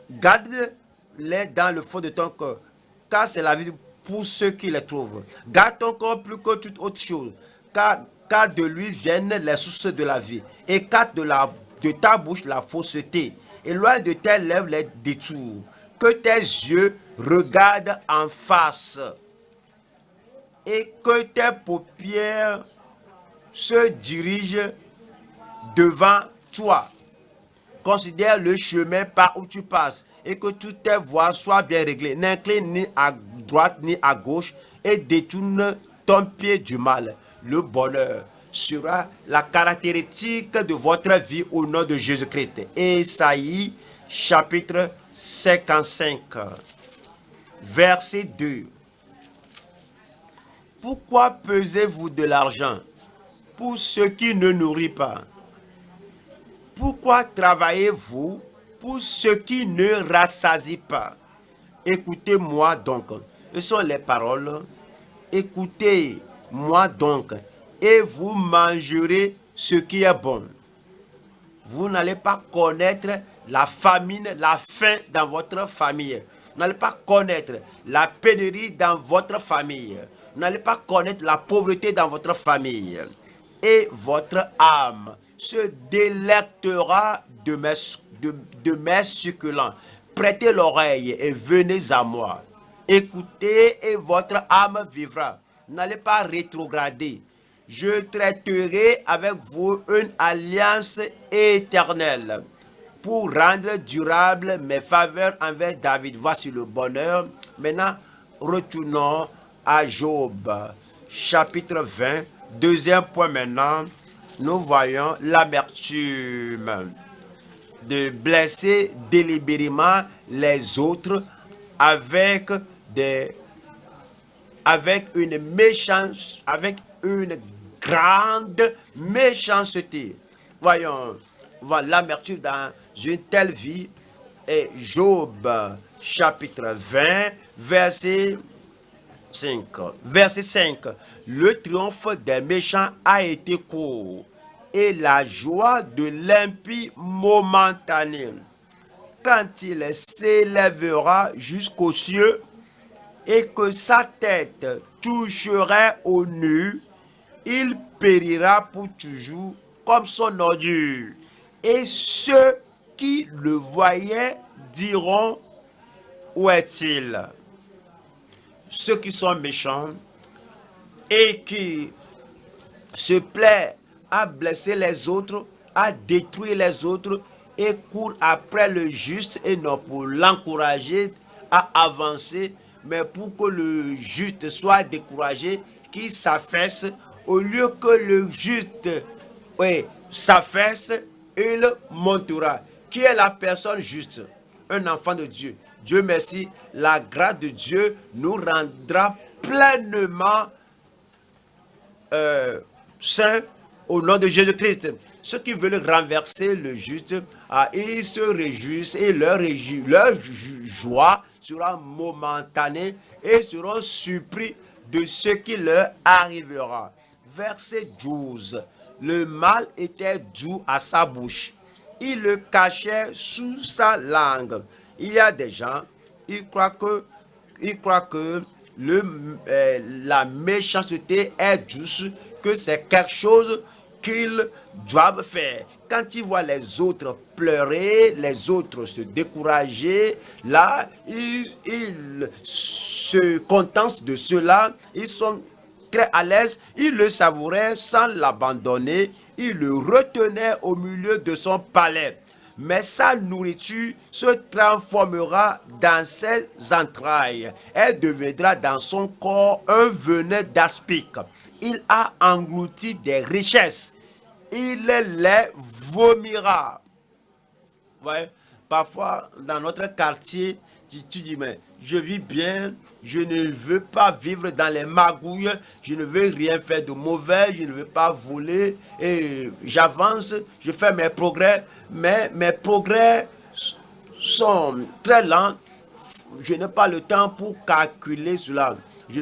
garde-les dans le fond de ton cœur, car c'est la vie pour ceux qui les trouvent. Garde ton corps plus que toute autre chose, car de lui viennent les sources de la vie. Écarte de ta bouche la fausseté, et loin de tes lèvres les détours. Que tes yeux regardent en face, et que tes paupières se dirigent devant toi. Considère le chemin par où tu passes, et que toutes tes voies soient bien réglées. N'incline ni à droite ni à gauche, et détourne ton pied du mal. Le bonheur sera la caractéristique de votre vie au nom de Jésus-Christ. Ésaïe chapitre 55, verset 2. Pourquoi pesez-vous de l'argent pour ce qui ne nourrit pas? Pourquoi travaillez-vous pour ce qui ne rassasie pas? Écoutez-moi donc. Ce sont les paroles. Écoutez-moi donc, et vous mangerez ce qui est bon. Vous n'allez pas connaître la famine, la faim dans votre famille. Vous n'allez pas connaître la pénurie dans votre famille. Vous n'allez pas connaître la pauvreté dans votre famille. Et votre âme se délectera de mes succulents. Prêtez l'oreille et venez à moi. Écoutez et votre âme vivra. N'allez pas rétrograder. Je traiterai avec vous une alliance éternelle pour rendre durable mes faveurs envers David. Voici le bonheur. Maintenant, retournons à Job, chapitre 20. Deuxième point maintenant, nous voyons l'amertume de blesser délibérément les autres avec une grande méchanceté. Voyons, voilà l'amertume dans une telle vie. Et Job, chapitre 20, verset 5. Verset 5. Le triomphe des méchants a été court, et la joie de l'impie momentanée. Quand il s'élèvera jusqu'aux cieux, et que sa tête toucherait au nu, il périra pour toujours comme son ordure. Et ceux qui le voyaient diront, où est-il? Ceux qui sont méchants et qui se plaisent à blesser les autres, à détruire les autres, et courent après le juste, et non pour l'encourager à avancer, mais pour que le juste soit découragé, qu'il s'affaisse, au lieu que le juste s'affaisse, il montera. Qui est la personne juste? Un enfant de Dieu. Dieu merci, la grâce de Dieu nous rendra pleinement saints au nom de Jésus-Christ. Ceux qui veulent renverser le juste, ils se réjouissent et leur joie sera momentanée et seront surpris de ce qui leur arrivera. Verset 12. Le mal était doux à sa bouche. Il le cachait sous sa langue. Il y a des gens, ils croient que la méchanceté est douce, que c'est quelque chose qu'ils doivent faire. Quand ils voient les autres pleurer, les autres se décourager, là, ils se contentent de cela, ils sont très à l'aise, il le savourait sans l'abandonner, il le retenait au milieu de son palais. Mais sa nourriture se transformera dans ses entrailles. Elle deviendra dans son corps un venin d'aspic. Il a englouti des richesses. Il les vomira. Ouais. Parfois, dans notre quartier, tu dis, mais je vis bien, je ne veux pas vivre dans les magouilles, je ne veux rien faire de mauvais, je ne veux pas voler, et j'avance, je fais mes progrès, mais mes progrès sont très lents, je n'ai pas le temps pour calculer cela, je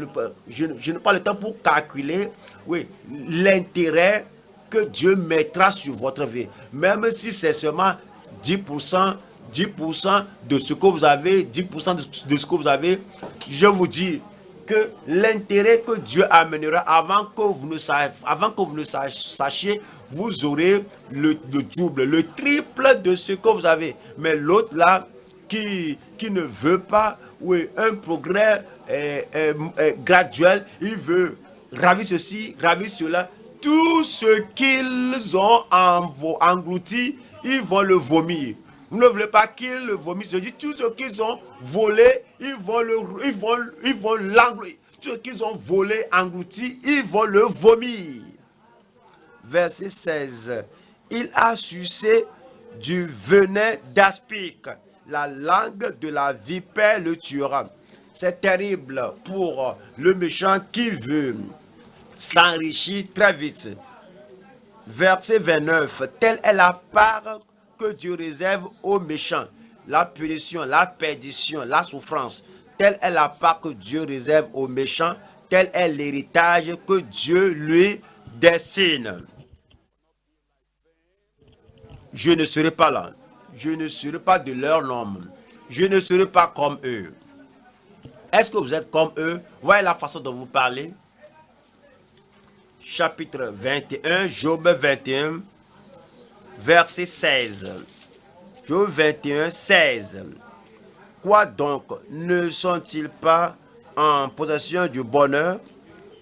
n'ai pas le temps pour calculer, oui, l'intérêt que Dieu mettra sur votre vie, même si c'est seulement 10%, 10% de ce que vous avez, 10% de ce que vous avez, je vous dis que l'intérêt que Dieu amènera avant que vous ne sachiez, vous aurez le double, le triple de ce que vous avez. Mais l'autre là, qui ne veut pas, oui, un progrès graduel, il veut ravir ceci, ravir cela. Tout ce qu'ils ont englouti, ils vont le vomir. Vous ne voulez pas qu'ils le vomissent. Je dis tout ce qu'ils ont volé, ils vont l'engloutir. Tout ce qu'ils ont volé, englouti, ils vont le vomir. Verset 16. Il a sucé du venin d'aspic. La langue de la vipère le tuera. C'est terrible pour le méchant qui veut s'enrichir très vite. Verset 29. Telle est la part que Dieu réserve aux méchants. La punition, la perdition, la souffrance. Telle est la part que Dieu réserve aux méchants. Tel est l'héritage que Dieu lui destine. Je ne serai pas là. Je ne serai pas de leur nom. Je ne serai pas comme eux. Est-ce que vous êtes comme eux? Voyez la façon dont vous parlez. Chapitre 21, Job 21, verset 16. Job 21, 16. Quoi donc, ne sont-ils pas en possession du bonheur?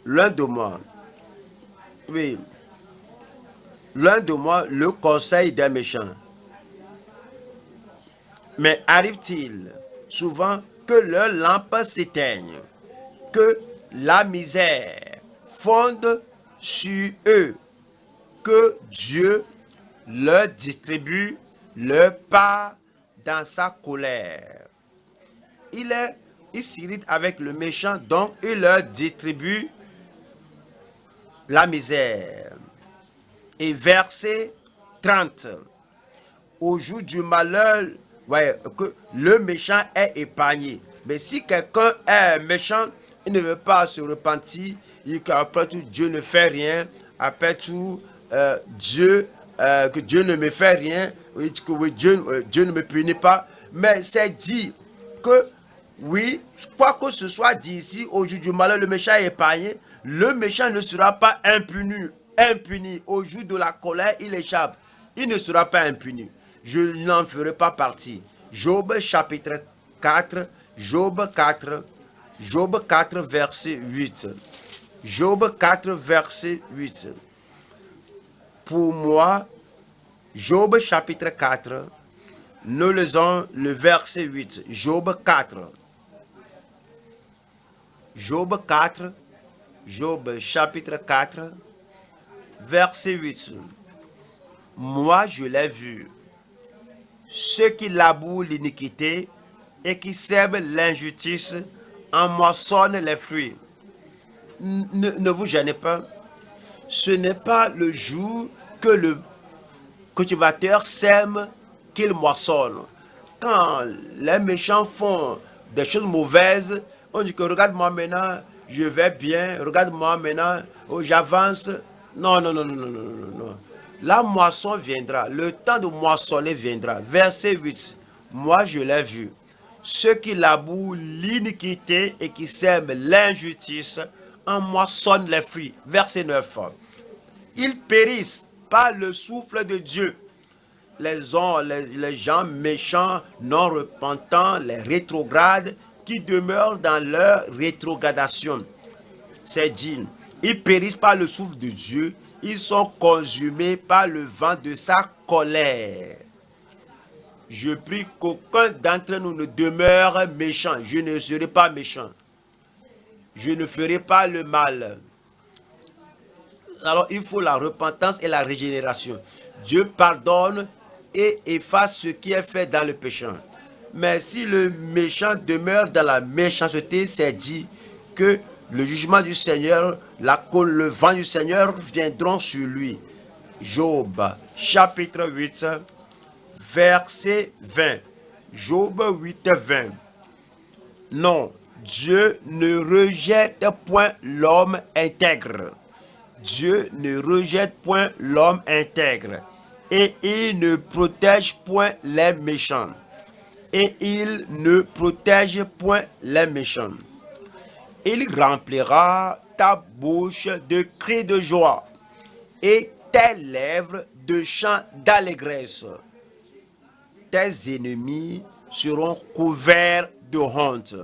L'un de moi, oui, l'un de moi le conseil des méchants. Mais arrive-t-il souvent que leur lampe s'éteigne, que la misère fonde sur eux, que Dieu leur distribue leur part dans sa colère. Il s'irrite avec le méchant, donc il leur distribue la misère. Et verset 30. Au jour du malheur, voyez, que le méchant est épargné. Mais si quelqu'un est méchant, il ne veut pas se repentir, après tout, Dieu ne fait rien, après tout, que Dieu ne me fait rien, que Dieu ne me punit pas, mais c'est dit que, oui, quoi que ce soit dit ici, au jour du malheur, le méchant est épargné, le méchant ne sera pas impuni, au jour de la colère, il échappe, il ne sera pas impuni. Je n'en ferai pas partie. Job chapitre 4, Job 4, verset 8. Job 4, verset 8. Pour moi, Job chapitre 4, nous lisons le verset 8. Job 4. Job 4, Job chapitre 4, verset 8. moi je l'ai vu. Ceux qui labourent l'iniquité et qui sèment l'injustice en moissonnent les fruits. Ne vous gênez pas. Ce n'est pas le jour que le cultivateur sème qu'il moissonne. Quand les méchants font des choses mauvaises, on dit que regarde-moi maintenant, je vais bien, regarde-moi maintenant, oh, j'avance. Non, non, non, non, non, non, non, non. La moisson viendra, le temps de moissonner viendra. Verset 8, moi je l'ai vu. Ceux qui labourent l'iniquité et qui sèment l'injustice en moissonnent les fruits. Verset 9. Ils périssent par le souffle de Dieu. Les gens méchants, non repentants, les rétrogrades, qui demeurent dans leur rétrogradation. C'est dit, ils périssent par le souffle de Dieu, ils sont consumés par le vent de sa colère. Je prie qu'aucun d'entre nous ne demeure méchant. Je ne serai pas méchant. Je ne ferai pas le mal. Alors il faut la repentance et la régénération. Dieu pardonne et efface ce qui est fait dans le péché. Mais si le méchant demeure dans la méchanceté, c'est dit que le jugement du Seigneur, le vent du Seigneur viendront sur lui. Job, chapitre 8, verset 20. Job 8, 20. Non, Dieu ne rejette point l'homme intègre. Dieu ne rejette point l'homme intègre. Et il ne protège point les méchants. Et il ne protège point les méchants. Il remplira ta bouche de cris de joie et tes lèvres de chants d'allégresse. Tes ennemis seront couverts de honte.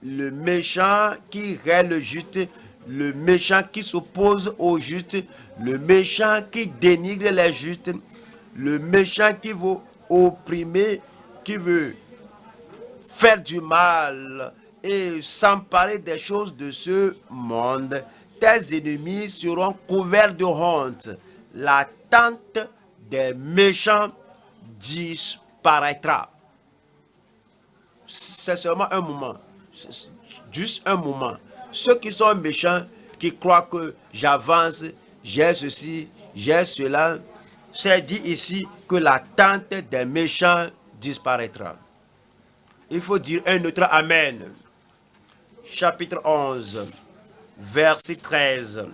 Le méchant qui règne le juste, le méchant qui s'oppose aux justes, le méchant qui dénigre les justes, le méchant qui veut opprimer, qui veut faire du mal et s'emparer des choses de ce monde, tes ennemis seront couverts de honte. La tente des méchants disparaîtra. C'est seulement un moment. Juste un moment. Ceux qui sont méchants, qui croient que j'avance, j'ai ceci, j'ai cela, c'est dit ici que la tente des méchants disparaîtra. Il faut dire un autre Amen. Chapitre 11, verset 13.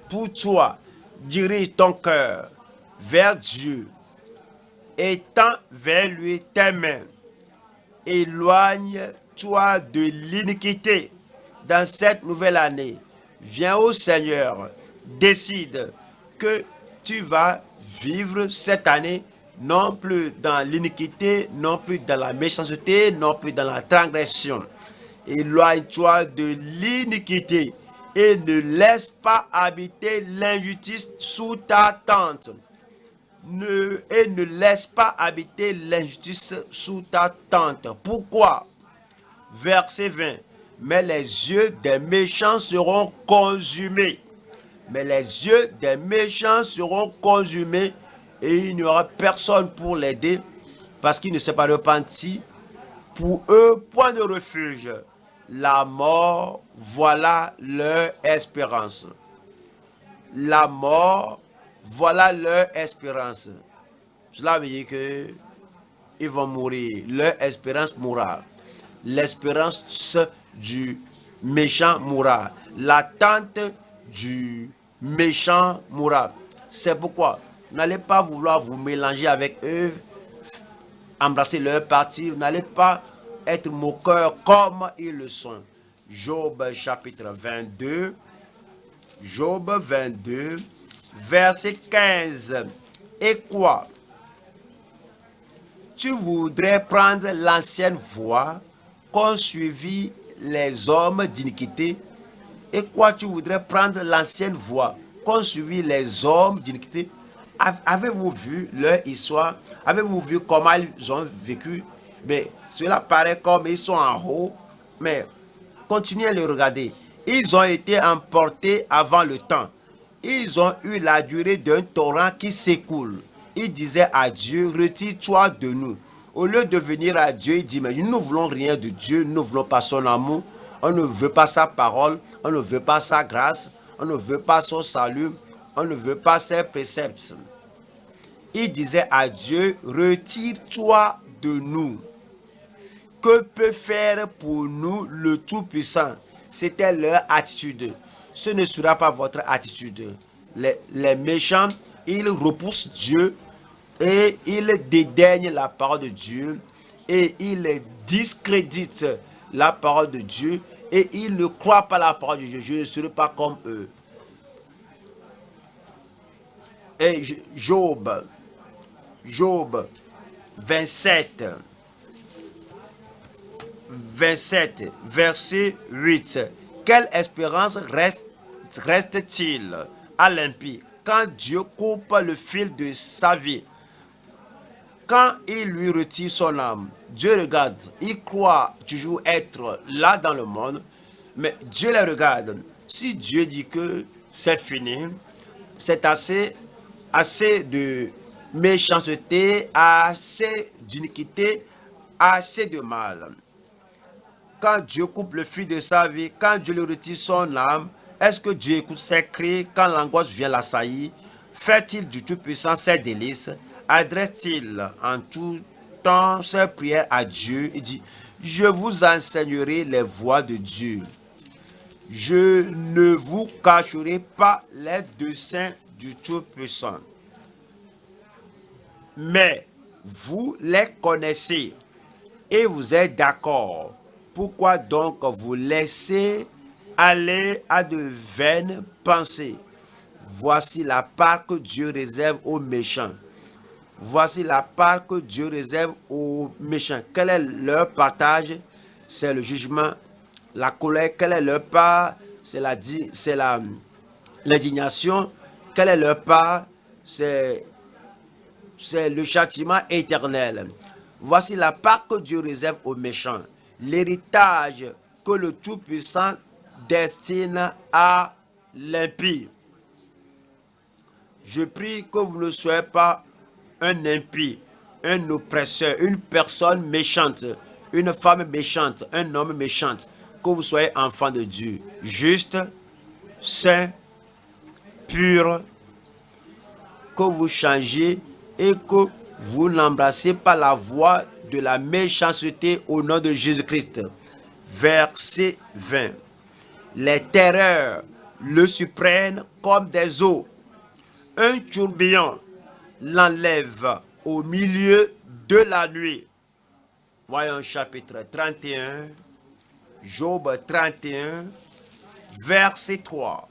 Pour toi, dirige ton cœur vers Dieu et tends vers lui tes mains. Éloigne-toi de l'iniquité dans cette nouvelle année. Viens au Seigneur. Décide que tu vas vivre cette année non plus dans l'iniquité, non plus dans la méchanceté, non plus dans la transgression. Éloigne-toi de l'iniquité et ne laisse pas habiter l'injustice sous ta tente. Et ne laisse pas habiter l'injustice sous ta tente. Pourquoi? Verset 20. Mais les yeux des méchants seront consumés. Mais les yeux des méchants seront consumés et il n'y aura personne pour l'aider parce qu'il ne s'est pas repenti. Pour eux, point de refuge. La mort, voilà leur espérance. La mort, voilà leur espérance. Cela veut dire que ils vont mourir. Leur espérance mourra. L'espérance du méchant mourra. L'attente du méchant mourra. C'est pourquoi vous n'allez pas vouloir vous mélanger avec eux, embrasser leur parti. Vous n'allez pas être moqueur comme ils le sont. Job chapitre 22. Job 22, verset 15. Et quoi? Tu voudrais prendre l'ancienne voie qu'ont suivi les hommes d'iniquité? Et quoi, tu voudrais prendre l'ancienne voie qu'ont suivi les hommes d'iniquité? Avez-vous vu leur histoire? Avez-vous vu comment ils ont vécu? Mais cela paraît comme ils sont en haut, mais continuez à les regarder. Ils ont été emportés avant le temps. Ils ont eu la durée d'un torrent qui s'écoule. Ils disaient à Dieu, retire-toi de nous. Au lieu de venir à Dieu, il dit, mais nous ne voulons rien de Dieu, nous ne voulons pas son amour, on ne veut pas sa parole, on ne veut pas sa grâce, on ne veut pas son salut, on ne veut pas ses préceptes. Il disait à Dieu, retire-toi de nous. Que peut faire pour nous le Tout-Puissant? C'était leur attitude. Ce ne sera pas votre attitude. Les méchants, ils repoussent Dieu et ils dédaignent la parole de Dieu et ils discréditent la parole de Dieu et ils ne croient pas la parole de Dieu. Je ne serai pas comme eux. Et Job 27, verset 8. Quelle espérance reste-t-il à l'impie quand Dieu coupe le fil de sa vie? Quand il lui retire son âme, Dieu regarde, il croit toujours être là dans le monde, mais Dieu les regarde. Si Dieu dit que c'est fini, c'est assez de méchanceté, assez d'iniquité, assez de mal. Quand Dieu coupe le fil de sa vie, quand Dieu lui retire son âme, est-ce que Dieu écoute ses cris quand l'angoisse vient l'assaillir? Fait-il du Tout-Puissant ses délices? Adresse-t-il en tout temps ses prières à Dieu? Il dit, je vous enseignerai les voies de Dieu. Je ne vous cacherai pas les desseins du Tout-Puissant. Mais vous les connaissez et vous êtes d'accord. Pourquoi donc vous laissez aller à de vaines pensées? Voici la part que Dieu réserve aux méchants. Voici la part que Dieu réserve aux méchants. Quel est leur partage? C'est le jugement, la colère. Quelle est leur part? C'est l'indignation. Quelle est leur part? C'est le châtiment éternel. Voici la part que Dieu réserve aux méchants. L'héritage que le Tout-Puissant destine à l'impie. Je prie que vous ne soyez pas un impie, un oppresseur, une personne méchante, une femme méchante, un homme méchant. Que vous soyez enfant de Dieu, juste, saint, pur, que vous changez et que vous n'embrassez pas la voie de la méchanceté au nom de Jésus-Christ. Verset 20. Les terreurs le surprennent comme des eaux. Un tourbillon l'enlève au milieu de la nuit. Voyons chapitre 31, Job 31, verset 3.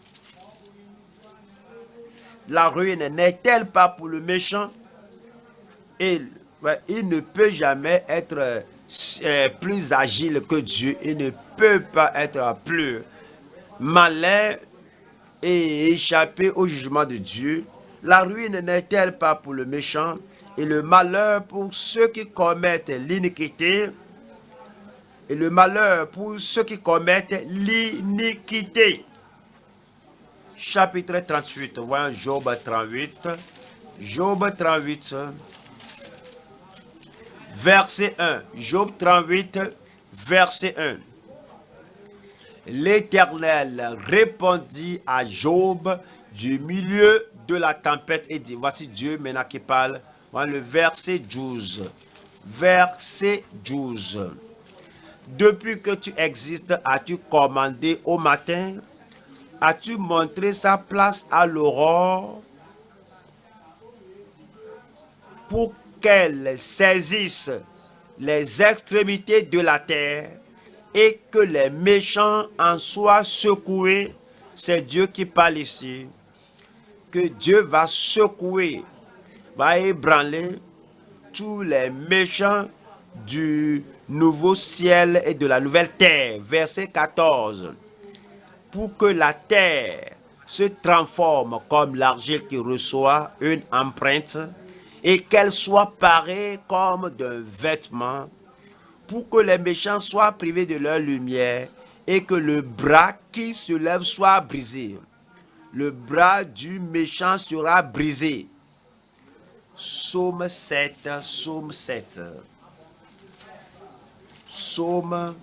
La ruine n'est-elle pas pour le méchant? Il ne peut jamais être plus agile que Dieu. Il ne peut pas être plus malin et échapper au jugement de Dieu. La ruine n'est-elle pas pour le méchant et le malheur pour ceux qui commettent l'iniquité? Et le malheur pour ceux qui commettent l'iniquité. Chapitre 38, voyons Job 38. Job 38, verset 1. Job 38, verset 1. L'Éternel répondit à Job du milieu de la tempête et dit, voici Dieu maintenant qui parle, dans le verset 12. Verset 12. Depuis que tu existes, as-tu commandé au matin? As-tu montré sa place à l'aurore pour qu'elle saisisse les extrémités de la terre et que les méchants en soient secoués? C'est Dieu qui parle ici. Que Dieu va secouer, va ébranler tous les méchants du nouveau ciel et de la nouvelle terre. Verset 14. Pour que la terre se transforme comme l'argile qui reçoit une empreinte et qu'elle soit parée comme d'un vêtement, pour que les méchants soient privés de leur lumière et que le bras qui se lève soit brisé. le bras du méchant sera brisé. Psaume 7, Psaume 7. Psaume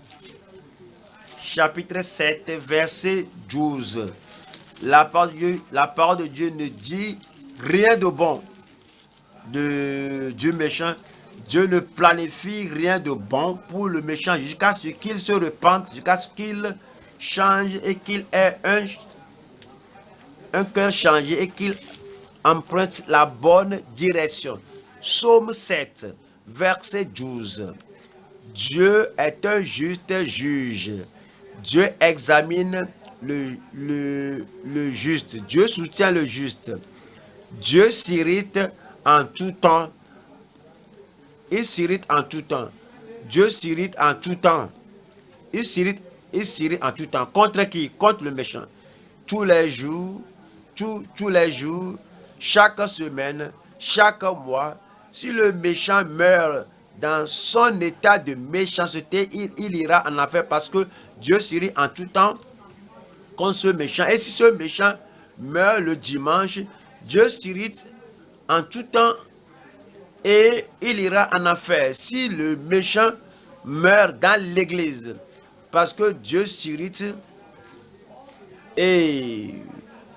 chapitre 7, verset 12. La parole de Dieu ne dit rien de bon du méchant. Dieu ne planifie rien de bon pour le méchant jusqu'à ce qu'il se repente, jusqu'à ce qu'il change et qu'il ait un cœur changé et qu'il emprunte la bonne direction. Psaume 7, verset 12. Dieu est un juste juge. Dieu examine le juste. Dieu soutient le juste. Dieu s'irrite en tout temps. Il s'irrite en tout temps. Dieu s'irrite en tout temps. Il s'irrite en tout temps. Contre qui? Contre le méchant. Tous les jours, tous les jours, chaque semaine, chaque mois, si le méchant meurt dans son état de méchanceté, il ira en enfer parce que Dieu s'irrite en tout temps contre ce méchant. Et si ce méchant meurt le dimanche, Dieu s'irrite en tout temps et il ira en enfer. Si le méchant meurt dans l'église, parce que Dieu s'irrite et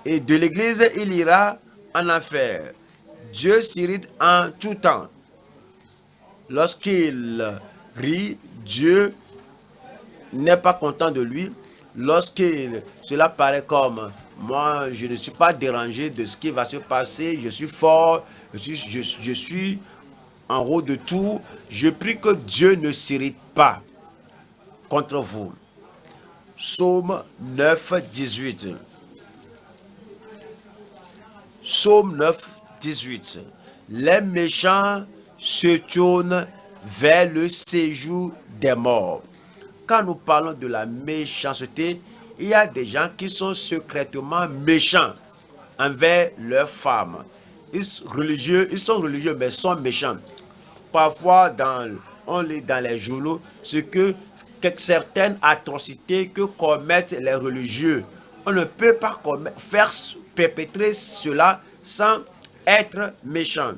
de l'église, il ira en enfer. Dieu s'irrite en tout temps. Lorsqu'il rit, Dieu n'est pas content de lui. Cela paraît comme moi, je ne suis pas dérangé de ce qui va se passer, je suis fort, je suis en haut de tout. Je prie que Dieu ne s'irrite pas contre vous. Psaume 9, 18. Psaume 9, 18. Les méchants se tournent vers le séjour des morts. Quand nous parlons de la méchanceté, il y a des gens qui sont secrètement méchants envers leurs femmes. Ils sont religieux mais sont méchants. Parfois, on lit dans les journaux certaines atrocités que commettent les religieux. On ne peut pas perpétrer cela sans être méchant.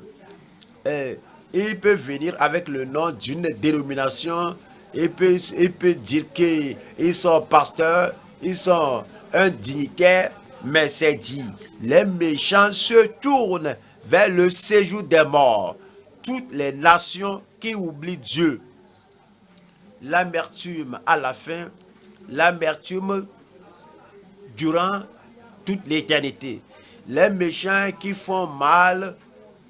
Il peut venir avec le nom d'une dénomination. Il peut dire qu'ils sont pasteurs, ils sont un dignitaire, mais c'est dit, les méchants se tournent vers le séjour des morts. Toutes les nations qui oublient Dieu. L'amertume à la fin, l'amertume durant toute l'éternité. Les méchants qui font mal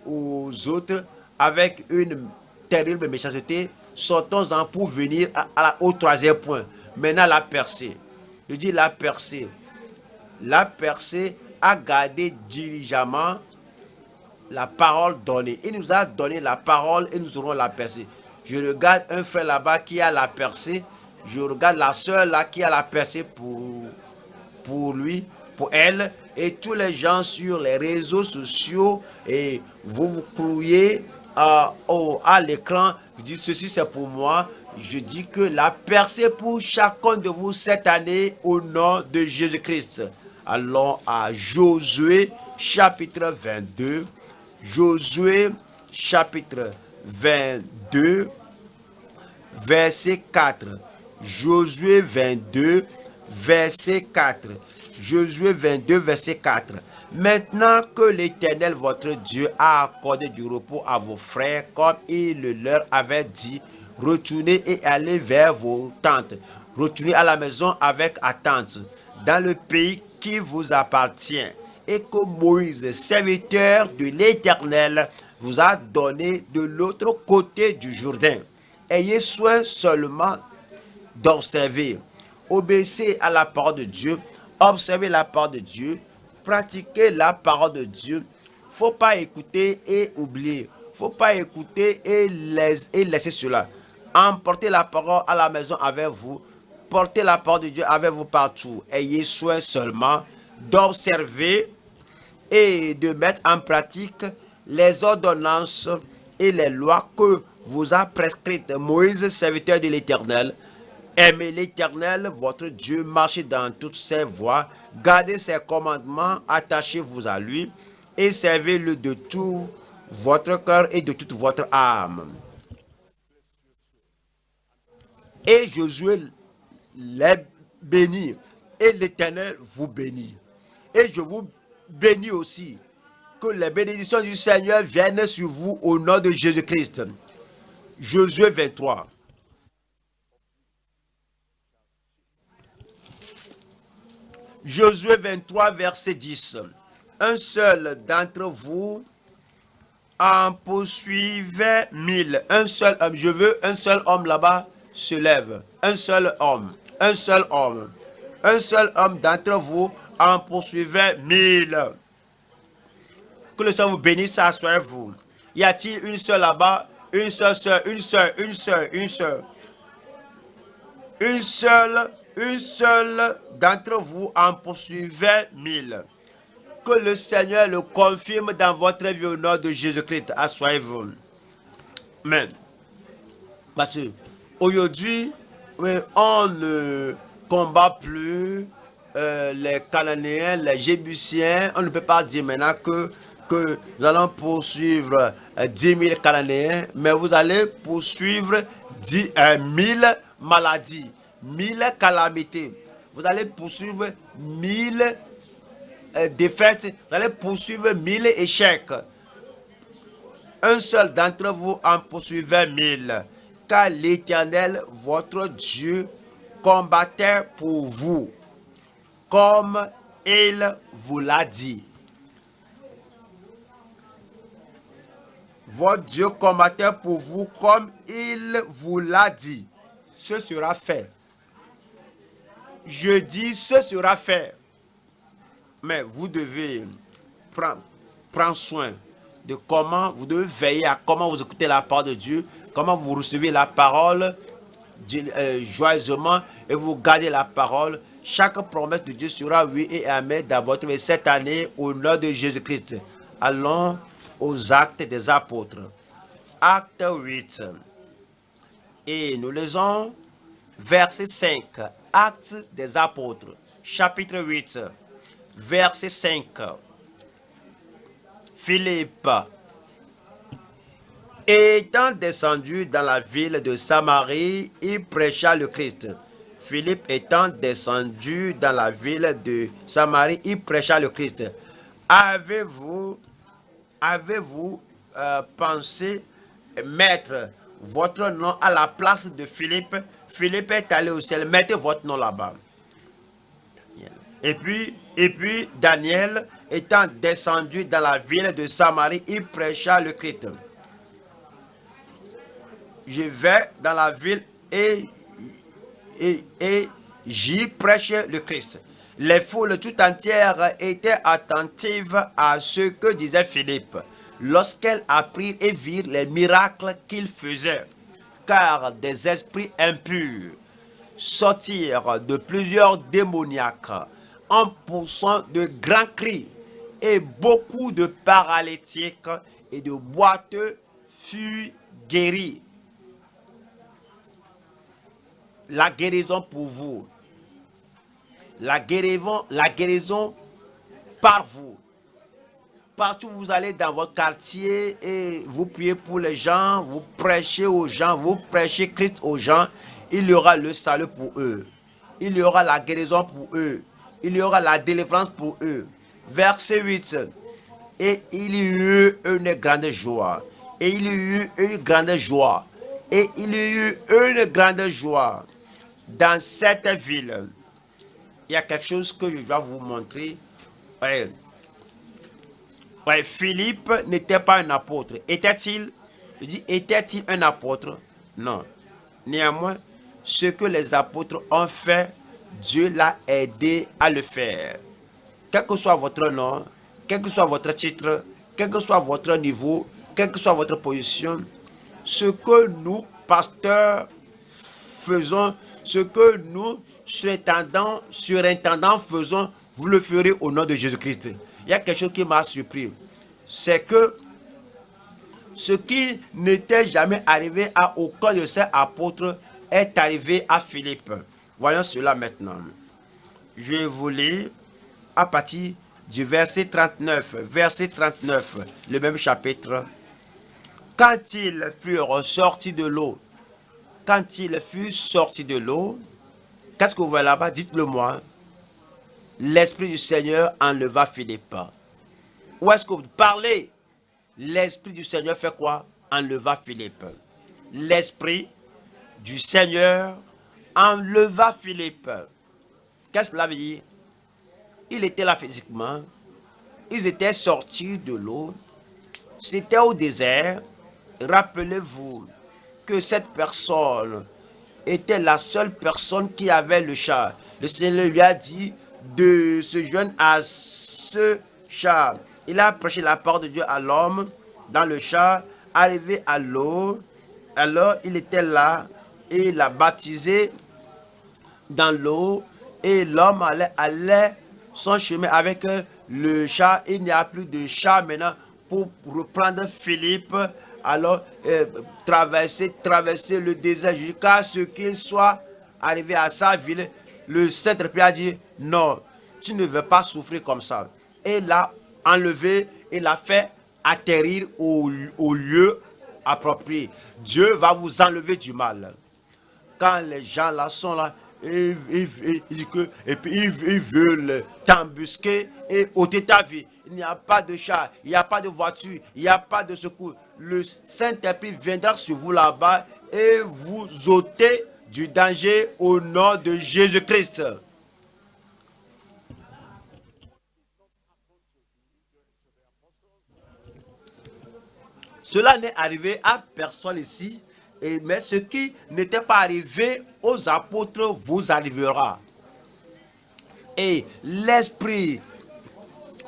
aux autres avec une terrible méchanceté, sortons-en pour venir au troisième point. Maintenant, la percée. Je dis la percée. La percée a gardé diligemment la parole donnée. Il nous a donné la parole et nous aurons la percée. Je regarde un frère là-bas qui a la percée. Je regarde la soeur là qui a la percée pour lui, pour elle. Et tous les gens sur les réseaux sociaux, et vous croyez à l'écran, vous dites ceci c'est pour moi. Je dis que la percée pour chacun de vous cette année au nom de Jésus-Christ. Allons à Josué chapitre 22. Josué chapitre 22 verset 4. Josué 22 verset 4. Josué 22 verset 4. Maintenant que l'Éternel votre Dieu a accordé du repos à vos frères comme il le leur avait dit, retournez et allez vers vos tentes. Retournez à la maison avec attente dans le pays qui vous appartient et que Moïse, serviteur de l'Éternel, vous a donné de l'autre côté du Jourdain. Ayez soin seulement d'observer, obéissez à la parole de Dieu, observez la parole de Dieu, pratiquez la parole de Dieu. Faut pas écouter et oublier. Faut pas écouter et laisser cela. Emportez la parole à la maison avec vous. Portez la parole de Dieu avec vous partout. Ayez soin seulement d'observer et de mettre en pratique les ordonnances et les lois que vous a prescrites Moïse, serviteur de l'Éternel, Aimez l'Éternel, votre Dieu, marchez dans toutes ses voies, gardez ses commandements, attachez-vous à lui et servez-le de tout votre cœur et de toute votre âme. Et Josué les bénit, et l'Éternel vous bénit. Et je vous bénis aussi, que les bénédictions du Seigneur viennent sur vous au nom de Jésus-Christ. Josué 23. Josué 23, verset 10. Un seul d'entre vous en poursuivait 1000. Un seul homme, je veux un seul homme là-bas se lève. Un seul homme, un seul homme. Un seul homme d'entre vous en poursuivait 1000. Que le Seigneur vous bénisse, asseyez-vous. Y a-t-il une seule là-bas? Une seule sœur, une seule, une seule, une seule. Une seule d'entre vous en poursuivait 1000. Que le Seigneur le confirme dans votre vie au nom de Jésus-Christ. Asseyez-vous. Amen. Parce que aujourd'hui, on ne combat plus les Cananéens, les Jébusiens. On ne peut pas dire maintenant que nous allons poursuivre 10 000 Cananéens, mais vous allez poursuivre 1000 maladies, 1000 calamités. Vous allez poursuivre 1000 défaites, vous allez poursuivre 1000 échecs. Un seul d'entre vous en poursuivait 1000, car l'Éternel, votre Dieu, combattait pour vous, comme il vous l'a dit. Votre Dieu combattait pour vous comme il vous l'a dit. Ce sera fait. Je dis, ce sera fait. Mais vous devez prendre soin de comment, vous devez veiller à comment vous écoutez la parole de Dieu, comment vous recevez la parole joyeusement et vous gardez la parole. Chaque promesse de Dieu sera oui et amen dans votre vie cette année au nom de Jésus-Christ. Allons aux actes des apôtres. Acte 8. Et nous lisons verset 5. Actes des apôtres, chapitre 8, verset 5. Philippe, étant descendu dans la ville de Samarie, il prêcha le Christ. Philippe étant descendu dans la ville de Samarie, il prêcha le Christ. Avez-vous pensé mettre votre nom à la place de Philippe? Philippe est allé au ciel, mettez votre nom là-bas. Et puis Daniel étant descendu dans la ville de Samarie, il prêcha le Christ. Je vais dans la ville et j'y prêche le Christ. Les foules tout entières étaient attentives à ce que disait Philippe lorsqu'elles apprirent et virent les miracles qu'il faisait. Car des esprits impurs sortirent de plusieurs démoniaques en poussant de grands cris, et beaucoup de paralytiques et de boiteux furent guéris. La guérison pour vous. La guérison par vous. Partout où vous allez dans votre quartier et vous priez pour les gens, vous prêchez aux gens, vous prêchez Christ aux gens, il y aura le salut pour eux. Il y aura la guérison pour eux. Il y aura la délivrance pour eux. Verset 8. Et il y eut une grande joie. Et il y eut une grande joie. Et il y eut une grande joie dans cette ville. Il y a quelque chose que je dois vous montrer. Philippe n'était pas un apôtre. Était-il? Je dis, était-il un apôtre? Non. Néanmoins, ce que les apôtres ont fait, Dieu l'a aidé à le faire. Quel que soit votre nom, quel que soit votre titre, quel que soit votre niveau, quelle que soit votre position, ce que nous, pasteurs, faisons, ce que nous, surintendants faisons, vous le ferez au nom de Jésus-Christ. Il y a quelque chose qui m'a surpris. C'est que ce qui n'était jamais arrivé à aucun de ces apôtres est arrivé à Philippe. Voyons cela maintenant. Je vais vous lire à partir du verset 39. Verset 39, le même chapitre. Quand ils furent sortis de l'eau, qu'est-ce que vous voyez là-bas? Dites-le moi. L'Esprit du Seigneur enleva Philippe. Où est-ce que vous parlez? L'Esprit du Seigneur fait quoi? Enleva Philippe. L'Esprit du Seigneur enleva Philippe. Qu'est-ce que cela veut dire? Il était là physiquement. Ils étaient sortis de l'eau. C'était au désert. Rappelez-vous que cette personne était la seule personne qui avait le char. Le Seigneur lui a dit de se joindre à ce char. Il a prêché la parole de Dieu à l'homme dans le char. Arrivé à l'eau, alors il était là et il a baptisé dans l'eau et l'homme allait son chemin avec le char. Il n'y a plus de char maintenant pour reprendre Philippe. Alors traverser le désert jusqu'à ce qu'il soit arrivé à sa ville. Le Saint-Esprit a dit non, tu ne veux pas souffrir comme ça. Et l'a enlevé et l'a fait atterrir au lieu approprié. Dieu va vous enlever du mal. Quand les gens là sont là, et puis ils veulent t'embusquer et ôter ta vie. Il n'y a pas de char, il n'y a pas de voiture, il n'y a pas de secours. Le Saint-Esprit viendra sur vous là-bas et vous ôter du danger au nom de Jésus-Christ. Cela n'est arrivé à personne ici, mais ce qui n'était pas arrivé aux apôtres vous arrivera. Et l'Esprit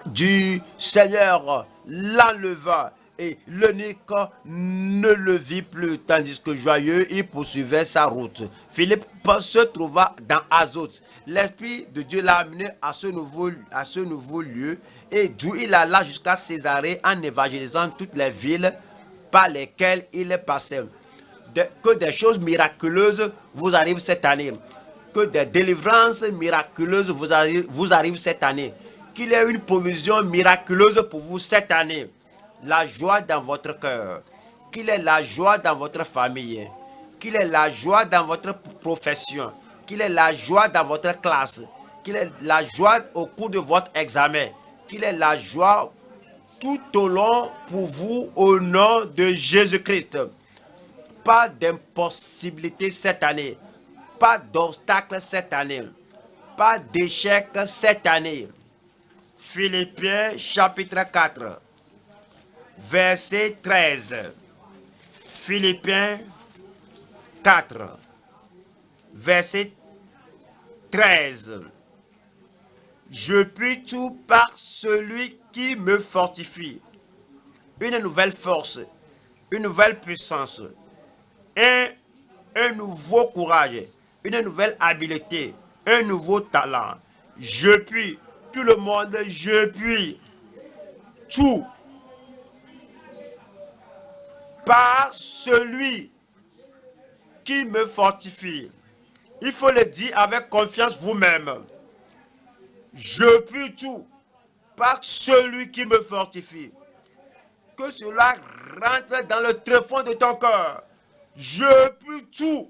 du Seigneur l'enleva et l'eunuque ne le vit plus, tandis que joyeux il poursuivait sa route. Philippe se trouva dans Azote. L'Esprit de Dieu l'a amené à ce nouveau lieu et d'où il alla jusqu'à Césarée en évangélisant toutes les villes par lesquelles il est passé. Que des choses miraculeuses vous arrivent cette année. Que des délivrances miraculeuses vous arrivent cette année. Qu'il y ait une provision miraculeuse pour vous cette année. La joie dans votre cœur. Qu'il y ait la joie dans votre famille. Qu'il y ait la joie dans votre profession. Qu'il y ait la joie dans votre classe. Qu'il y ait la joie au cours de votre examen. Qu'il y ait la joie tout au long pour vous au nom de Jésus-Christ. Pas d'impossibilité cette année. Pas d'obstacle cette année. Pas d'échec cette année. Philippiens chapitre 4, verset 13. Philippiens 4, verset 13. Je puis tout par celui qui me fortifie. Une nouvelle force, une nouvelle puissance, un nouveau courage, une nouvelle habileté, un nouveau talent. Je puis, tout le monde, je puis tout par celui qui me fortifie. Il faut le dire avec confiance vous-même. Je puis tout par celui qui me fortifie. Que cela rentre dans le tréfonds de ton cœur. Je puis tout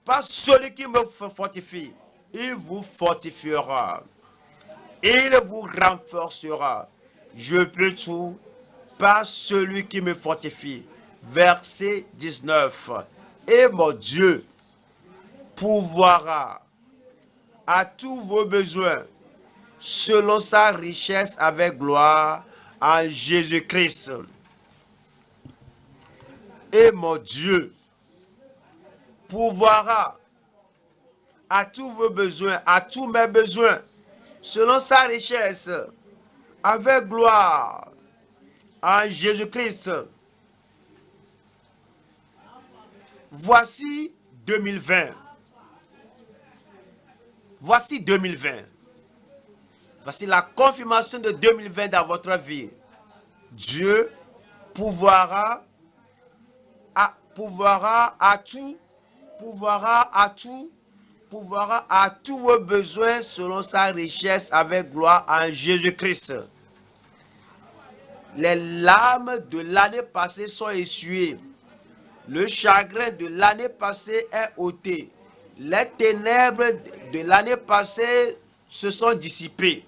par celui qui me fortifie. Il vous fortifiera. Il vous renforcera. Je peux tout par celui qui me fortifie. Verset 19. Et mon Dieu pourvoira à tous vos besoins selon sa richesse avec gloire en Jésus-Christ. Et mon Dieu pourvoira à tous vos besoins, à tous mes besoins, selon sa richesse, avec gloire, en Jésus-Christ. Voici 2020. Voici 2020. Voici la confirmation de 2020 dans votre vie. Dieu pourvoira à tout pourvoira à tous vos besoins selon sa richesse avec gloire en Jésus-Christ. Les larmes de l'année passée sont essuyées. Le chagrin de l'année passée est ôté. Les ténèbres de l'année passée se sont dissipées.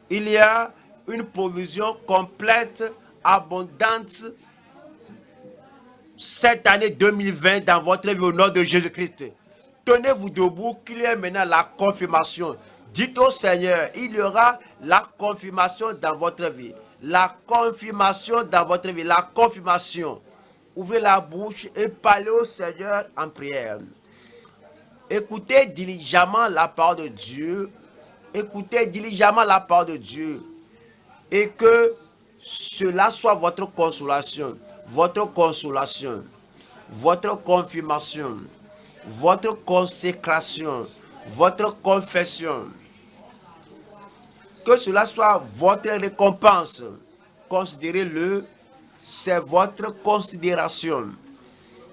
Il y a une provision complète, abondante cette année 2020 dans votre vie au nom de Jésus-Christ. Tenez-vous debout qu'il y ait maintenant la confirmation. Dites au Seigneur, il y aura la confirmation dans votre vie. La confirmation dans votre vie. La confirmation. Ouvrez la bouche et parlez au Seigneur en prière. Écoutez diligemment la parole de Dieu. Écoutez diligemment la parole de Dieu. Et que cela soit votre consolation, votre confirmation, votre consécration, votre confession. Que cela soit votre récompense. Considérez-le, c'est votre considération.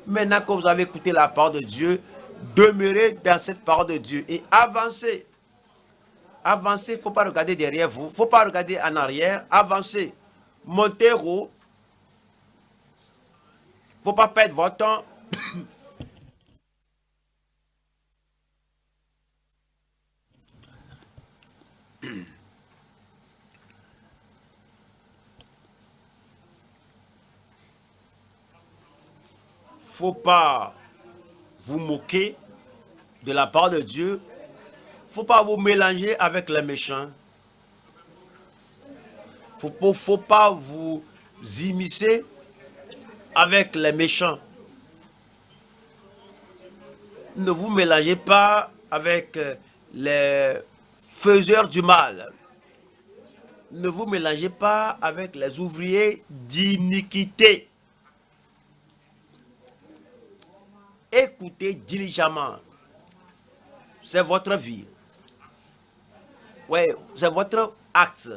Maintenant que vous avez écouté la parole de Dieu, demeurez dans cette parole de Dieu et avancez. Avancez, il ne faut pas regarder derrière vous, il ne faut pas regarder en arrière, avancez. Montez haut. Il ne faut pas perdre votre temps. Faut pas vous moquer de la part de Dieu. Faut pas vous mélanger avec les méchants. Faut pas vous immiscer avec les méchants. Ne vous mélangez pas avec les faiseurs du mal. Ne vous mélangez pas avec les ouvriers d'iniquité. Écoutez diligemment. C'est votre vie. Oui, c'est votre acte.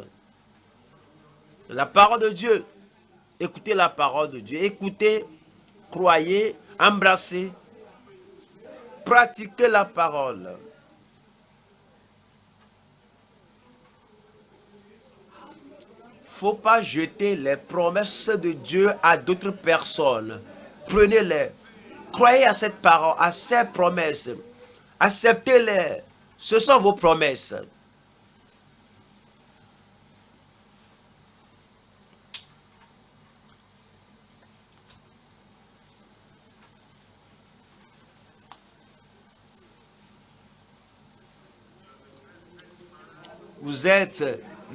La parole de Dieu. Écoutez la parole de Dieu. Écoutez, croyez, embrassez. Pratiquez la parole. Faut pas jeter les promesses de Dieu à d'autres personnes. Prenez-les. Croyez à cette parole, à ces promesses. Acceptez-les. Ce sont vos promesses. Vous êtes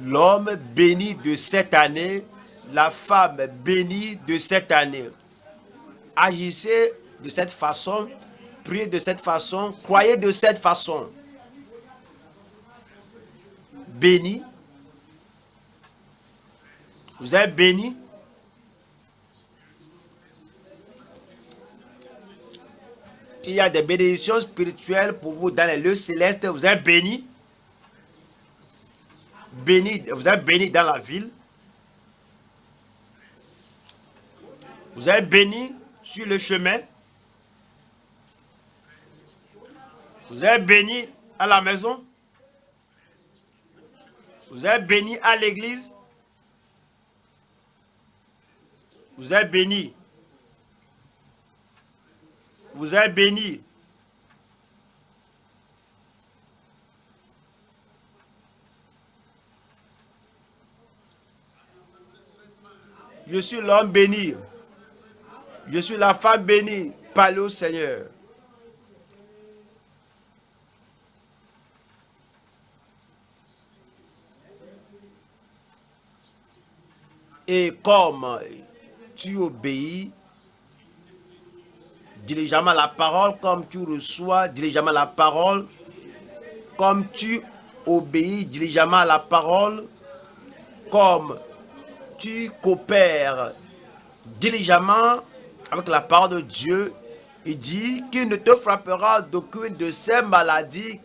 l'homme béni de cette année, la femme bénie de cette année. Agissez de cette façon, priez de cette façon, croyez de cette façon. Béni. Vous êtes béni. Il y a des bénédictions spirituelles pour vous dans les lieux célestes. Vous êtes béni. Béni, vous êtes béni dans la ville. Vous êtes béni sur le chemin. Vous êtes béni à la maison. Vous êtes béni à l'église. Vous êtes béni. Vous êtes béni. Je suis l'homme béni. Je suis la femme bénie. Parlez au Seigneur. Et comme tu obéis diligemment à la parole, comme tu reçois diligemment la parole, comme tu obéis diligemment à la parole, comme tu coopères diligemment avec la parole de Dieu, il dit qu'il ne te frappera d'aucune de ces maladies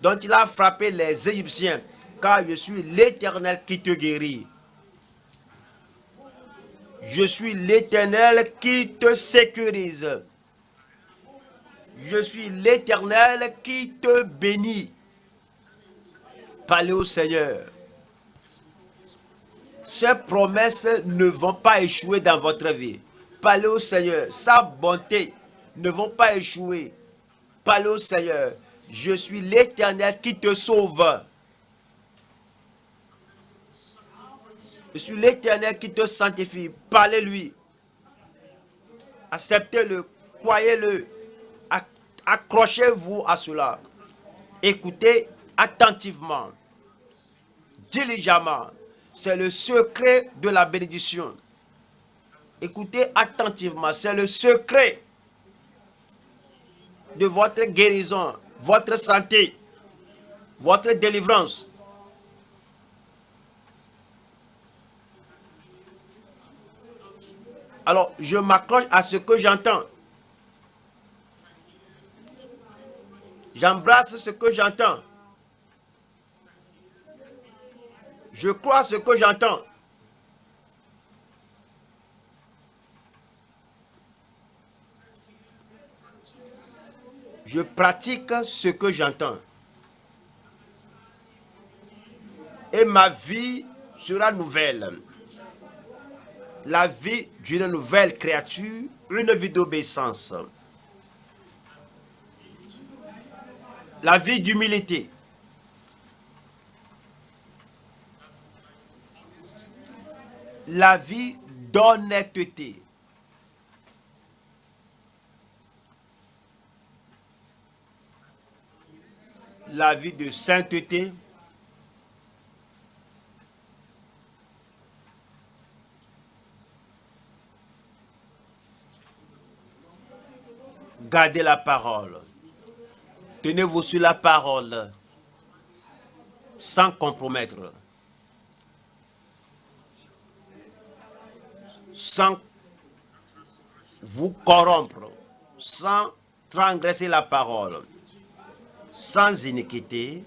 dont il a frappé les Égyptiens, car je suis l'Éternel qui te guérit. Je suis l'Éternel qui te sécurise. Je suis l'Éternel qui te bénit. Parlez au Seigneur. Ces promesses ne vont pas échouer dans votre vie. Parlez au Seigneur. Sa bonté ne vont pas échouer. Parlez au Seigneur. Je suis l'Éternel qui te sauve. Je suis l'Éternel qui te sanctifie. Parlez-lui. Acceptez-le. Croyez-le. Accrochez-vous à cela. Écoutez attentivement, diligemment. C'est le secret de la bénédiction. Écoutez attentivement. C'est le secret de votre guérison, votre santé, votre délivrance. Alors, je m'accroche à ce que j'entends. J'embrasse ce que j'entends. Je crois ce que j'entends. Je pratique ce que j'entends. Et ma vie sera nouvelle. La vie d'une nouvelle créature, une vie d'obéissance. La vie d'humilité. La vie d'honnêteté. La vie de sainteté. Gardez la parole. Tenez-vous sur la parole sans compromettre. Sans vous corrompre, sans transgresser la parole, sans iniquité.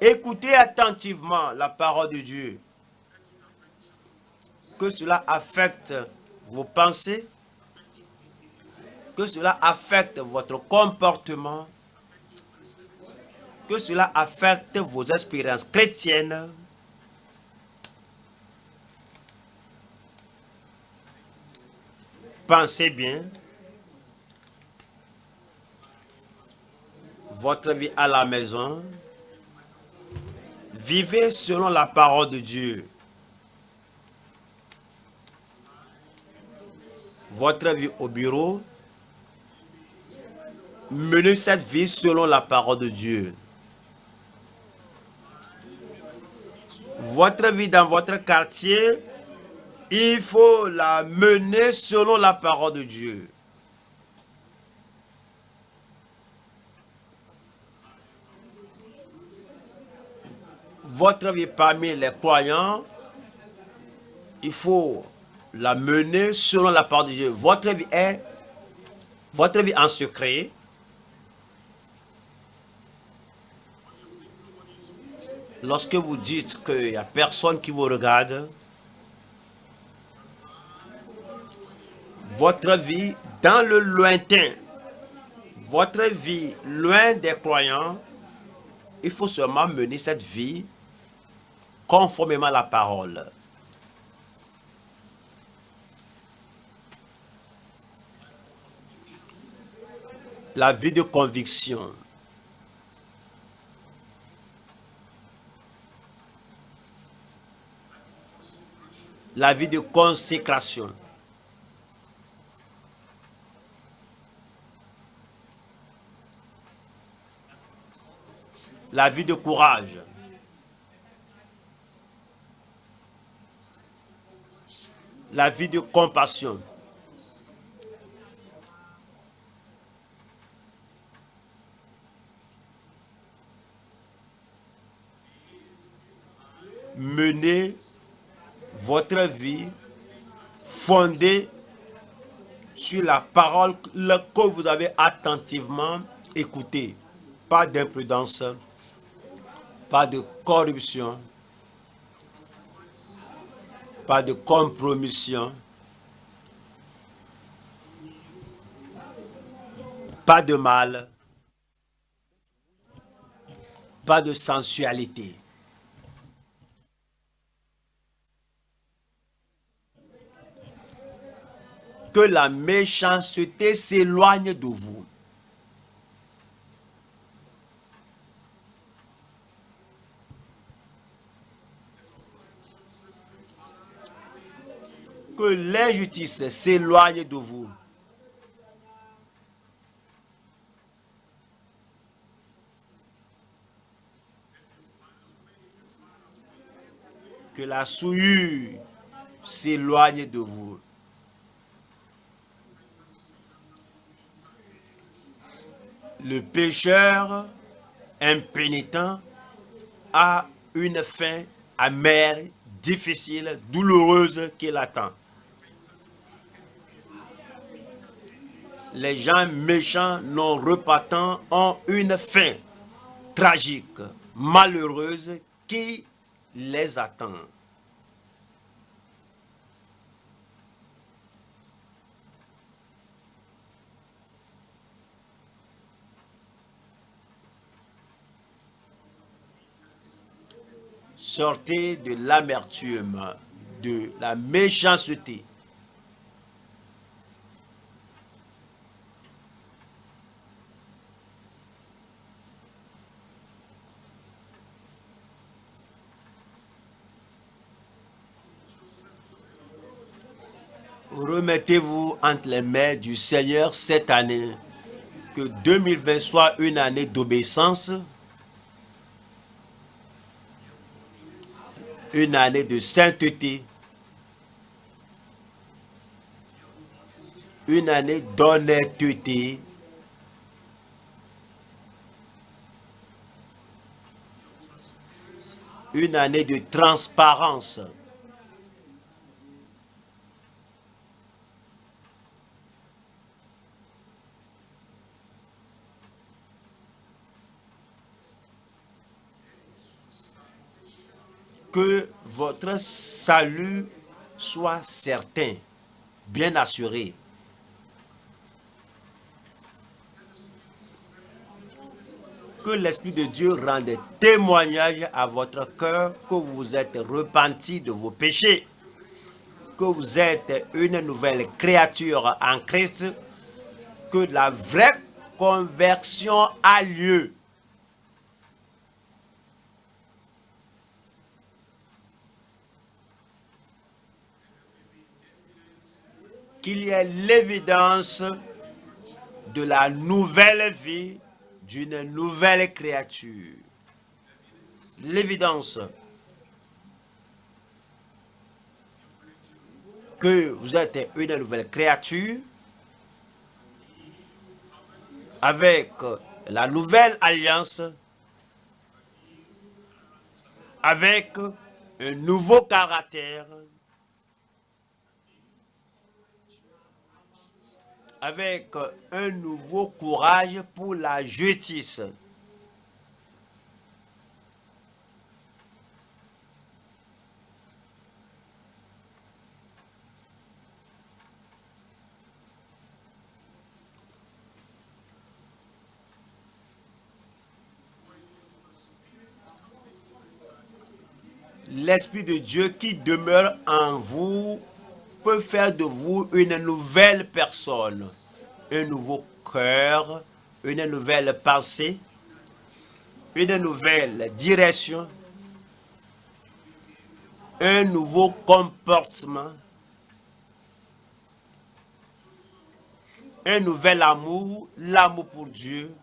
Écoutez attentivement la parole de Dieu. Que cela affecte vos pensées, que cela affecte votre comportement, que cela affecte vos expériences chrétiennes. Pensez bien. Votre vie à la maison. Vivez selon la parole de Dieu. Votre vie au bureau. Menez cette vie selon la parole de Dieu. Votre vie dans votre quartier, il faut la mener selon la parole de Dieu. Votre vie parmi les croyants, il faut la mener selon la parole de Dieu. Votre vie en secret. Lorsque vous dites qu'il n'y a personne qui vous regarde, votre vie dans le lointain, votre vie loin des croyants, il faut seulement mener cette vie conformément à la parole. La vie de conviction. La vie de consécration. La vie de courage. La vie de compassion. Menez votre vie fondée sur la parole que vous avez attentivement écoutée. Pas d'imprudence, pas de corruption, pas de compromission, pas de mal, pas de sensualité. Que la méchanceté s'éloigne de vous. Que l'injustice s'éloigne de vous. Que la souillure s'éloigne de vous. Le pécheur impénitent a une fin amère, difficile, douloureuse qui l'attend. Les gens méchants non repentants ont une fin tragique, malheureuse qui les attend. Sortez de l'amertume, de la méchanceté. Remettez-vous entre les mains du Seigneur cette année. Que 2020 soit une année d'obéissance, une année de sainteté, une année d'honnêteté, une année de transparence. Que votre salut soit certain, bien assuré. Que l'Esprit de Dieu rende témoignage à votre cœur que vous êtes repenti de vos péchés, que vous êtes une nouvelle créature en Christ, que la vraie conversion a lieu. Qu'il y ait l'évidence de la nouvelle vie d'une nouvelle créature. L'évidence que vous êtes une nouvelle créature avec la nouvelle alliance, avec un nouveau caractère, avec un nouveau courage pour la justice. L'Esprit de Dieu qui demeure en vous peut faire de vous une nouvelle personne, un nouveau cœur, une nouvelle pensée, une nouvelle direction, un nouveau comportement, un nouvel amour, l'amour pour Dieu,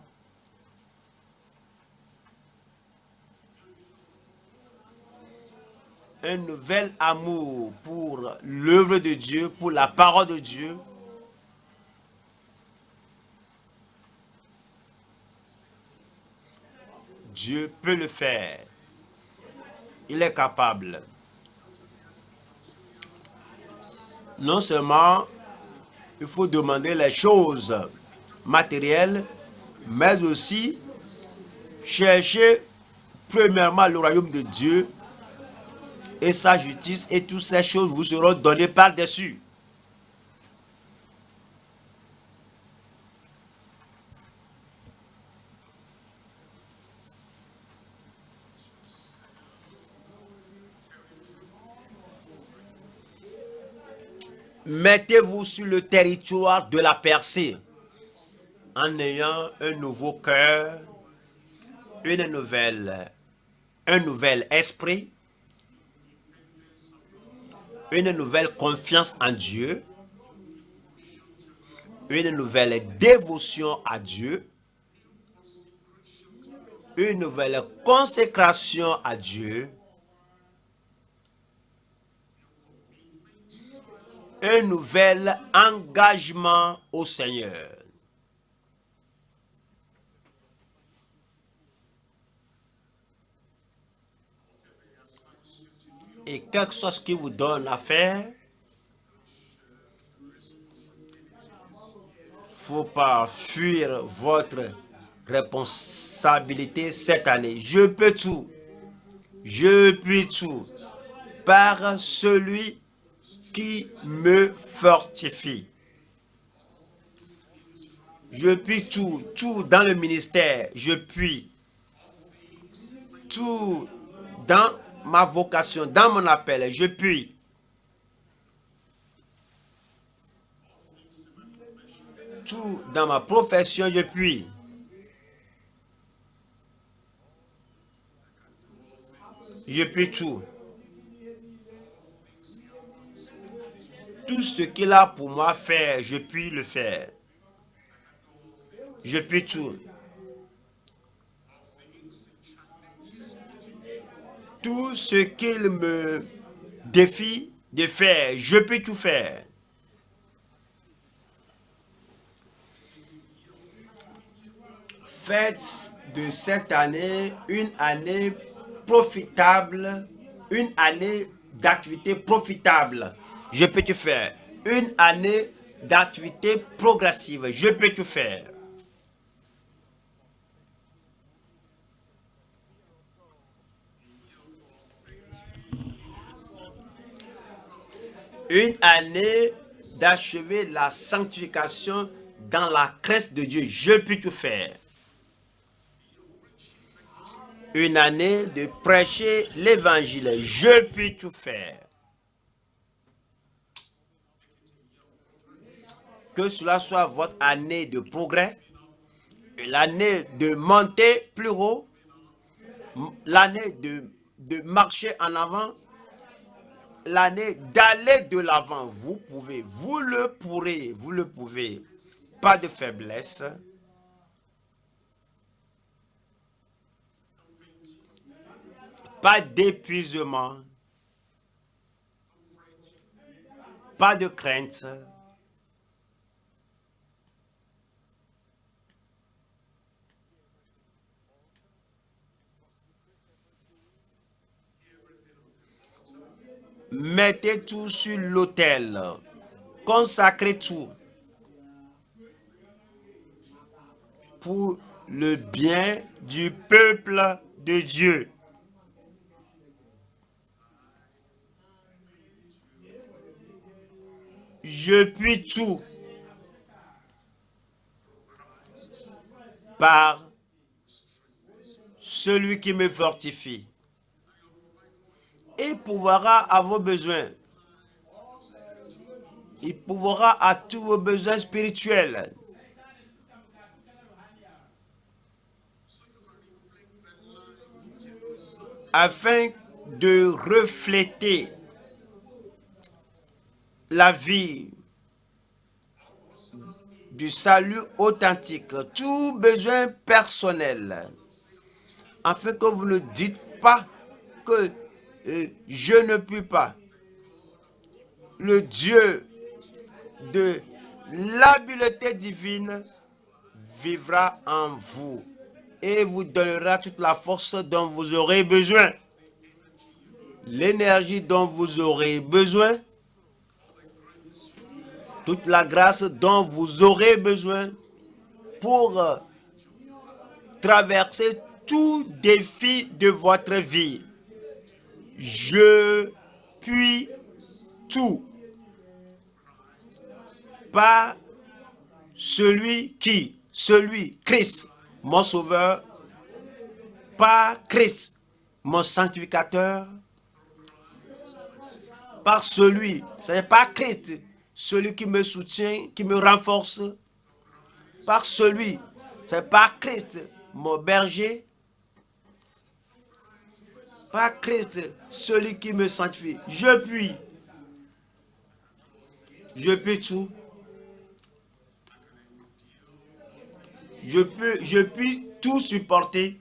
un nouvel amour pour l'œuvre de Dieu, pour la parole de Dieu. Dieu peut le faire. Il est capable. Non seulement il faut demander les choses matérielles, mais aussi chercher premièrement le royaume de Dieu et sa justice, et toutes ces choses vous seront données par-dessus. Mettez-vous sur le territoire de la percée en ayant un nouveau cœur, un nouvel esprit, une nouvelle confiance en Dieu, une nouvelle dévotion à Dieu, une nouvelle consécration à Dieu, un nouvel engagement au Seigneur. Et quelque chose qui vous donne à faire, faut pas fuir votre responsabilité cette année. Je peux tout. Je puis tout par celui qui me fortifie. Je puis tout, tout dans le ministère. Je puis tout dans ma vocation, dans mon appel. Je puis tout dans ma profession. Je puis tout. Tout ce qu'il a pour moi faire, je puis le faire. Je puis tout. Tout ce qu'il me défie de faire, je peux tout faire. Faites de cette année une année profitable, une année d'activité profitable. Je peux tout faire. Une année d'activité progressive. Je peux tout faire. Une année d'achever la sanctification dans la crainte de Dieu. Je peux tout faire. Une année de prêcher l'évangile. Je peux tout faire. Que cela soit votre année de progrès, l'année de monter plus haut, l'année de marcher en avant, l'année d'aller de l'avant. Vous pouvez, vous le pourrez, vous le pouvez. Pas de faiblesse. Pas d'épuisement. Pas de crainte. Mettez tout sur l'autel. Consacrez tout pour le bien du peuple de Dieu. Je puis tout par celui qui me fortifie et pourvoira à vos besoins. Il pourvoira à tous vos besoins spirituels. Afin de refléter la vie du salut authentique, tout besoin personnel, afin que vous ne dites pas que je ne puis pas. Le Dieu de l'habileté divine vivra en vous et vous donnera toute la force dont vous aurez besoin, l'énergie dont vous aurez besoin, toute la grâce dont vous aurez besoin pour traverser tout défi de votre vie. Je puis tout par celui, Christ, mon sauveur, par Christ, mon sanctificateur, par celui, ce n'est pas Christ, celui qui me soutient, qui me renforce, par celui, c'est par Christ, mon berger, par Christ, celui qui me sanctifie. Je puis tout, je puis tout supporter,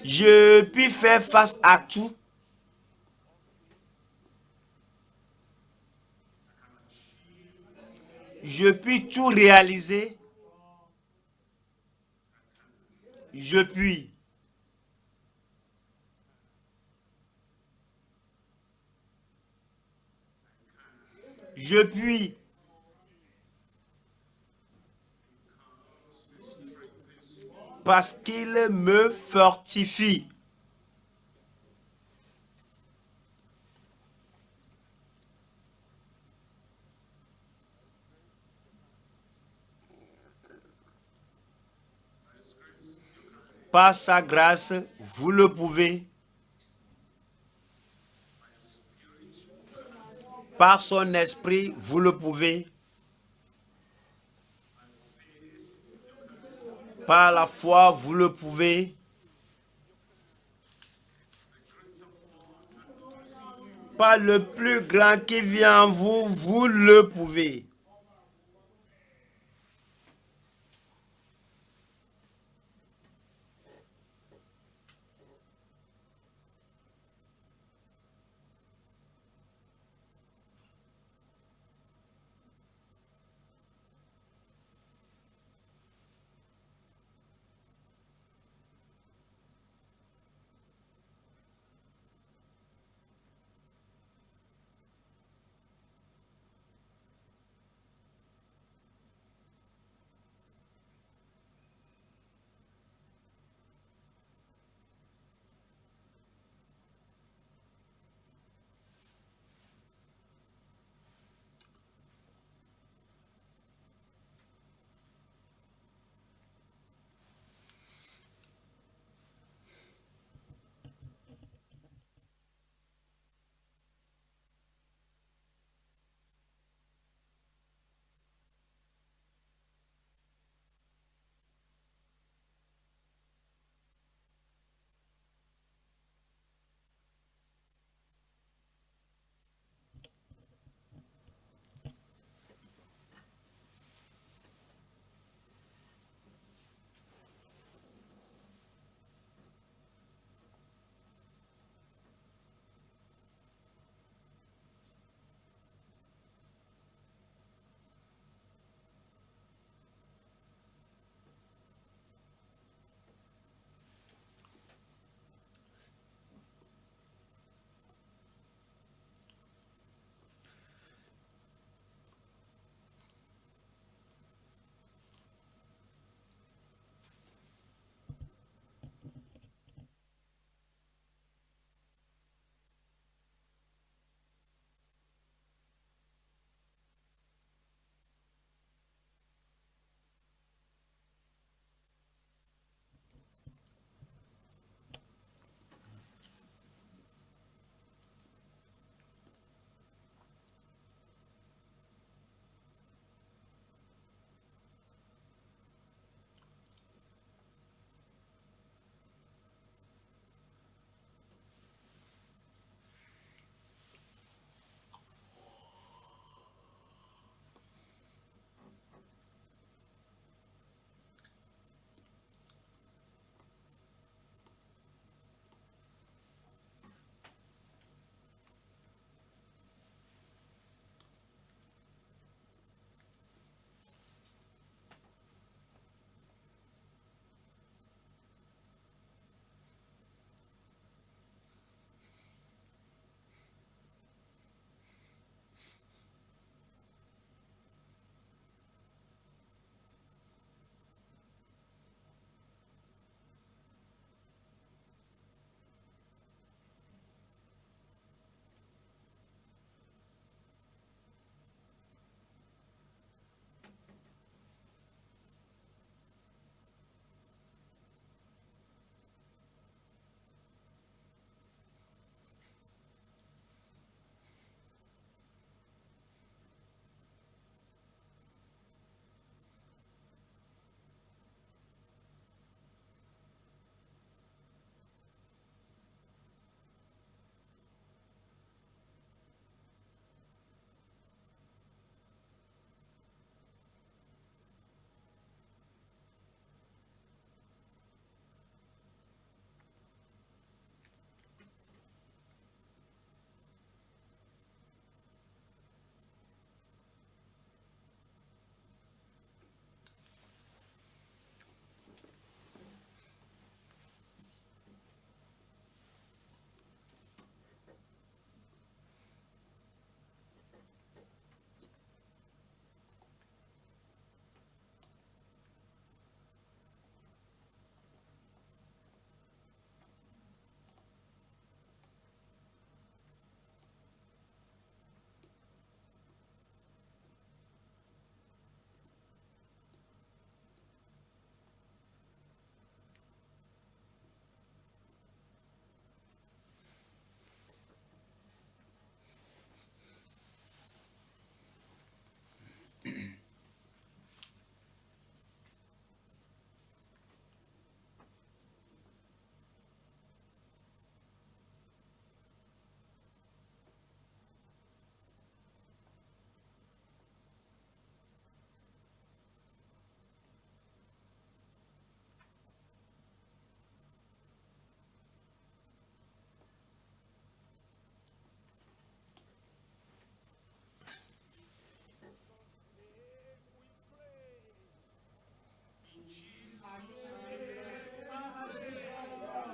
je puis faire face à tout, je puis tout réaliser, je puis, je puis, parce qu'il me fortifie. Par sa grâce, vous le pouvez. Par son esprit, vous le pouvez. Par la foi, vous le pouvez. Par le plus grand qui vient en vous, vous le pouvez.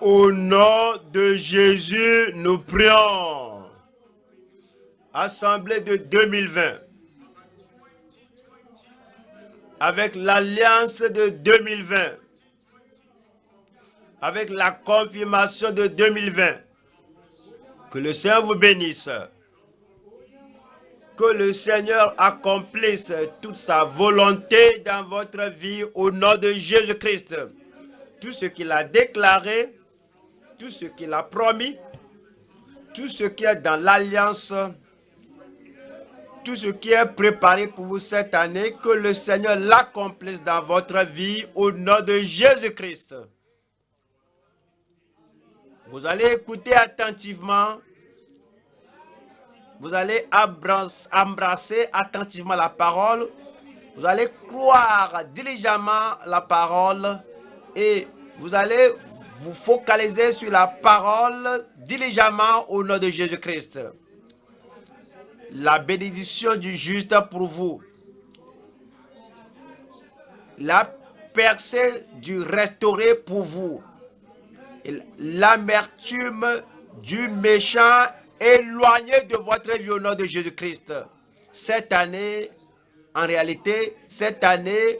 Au nom de Jésus, nous prions. Assemblée de 2020. Avec l'alliance de 2020. Avec la confirmation de 2020. Que le Seigneur vous bénisse. Que le Seigneur accomplisse toute sa volonté dans votre vie au nom de Jésus-Christ. Tout ce qu'il a déclaré, tout ce qu'il a promis, tout ce qui est dans l'alliance, tout ce qui est préparé pour vous cette année, que le Seigneur l'accomplisse dans votre vie au nom de Jésus-Christ. Vous allez écouter attentivement. Vous allez embrasser attentivement la parole. Vous allez croire diligemment la parole et vous allez vous focaliser sur la parole diligemment au nom de Jésus-Christ. La bénédiction du juste pour vous. La percée du restauré pour vous. L'amertume du méchant éloigné de votre vie au nom de Jésus-Christ. Cette année, en réalité, cette année,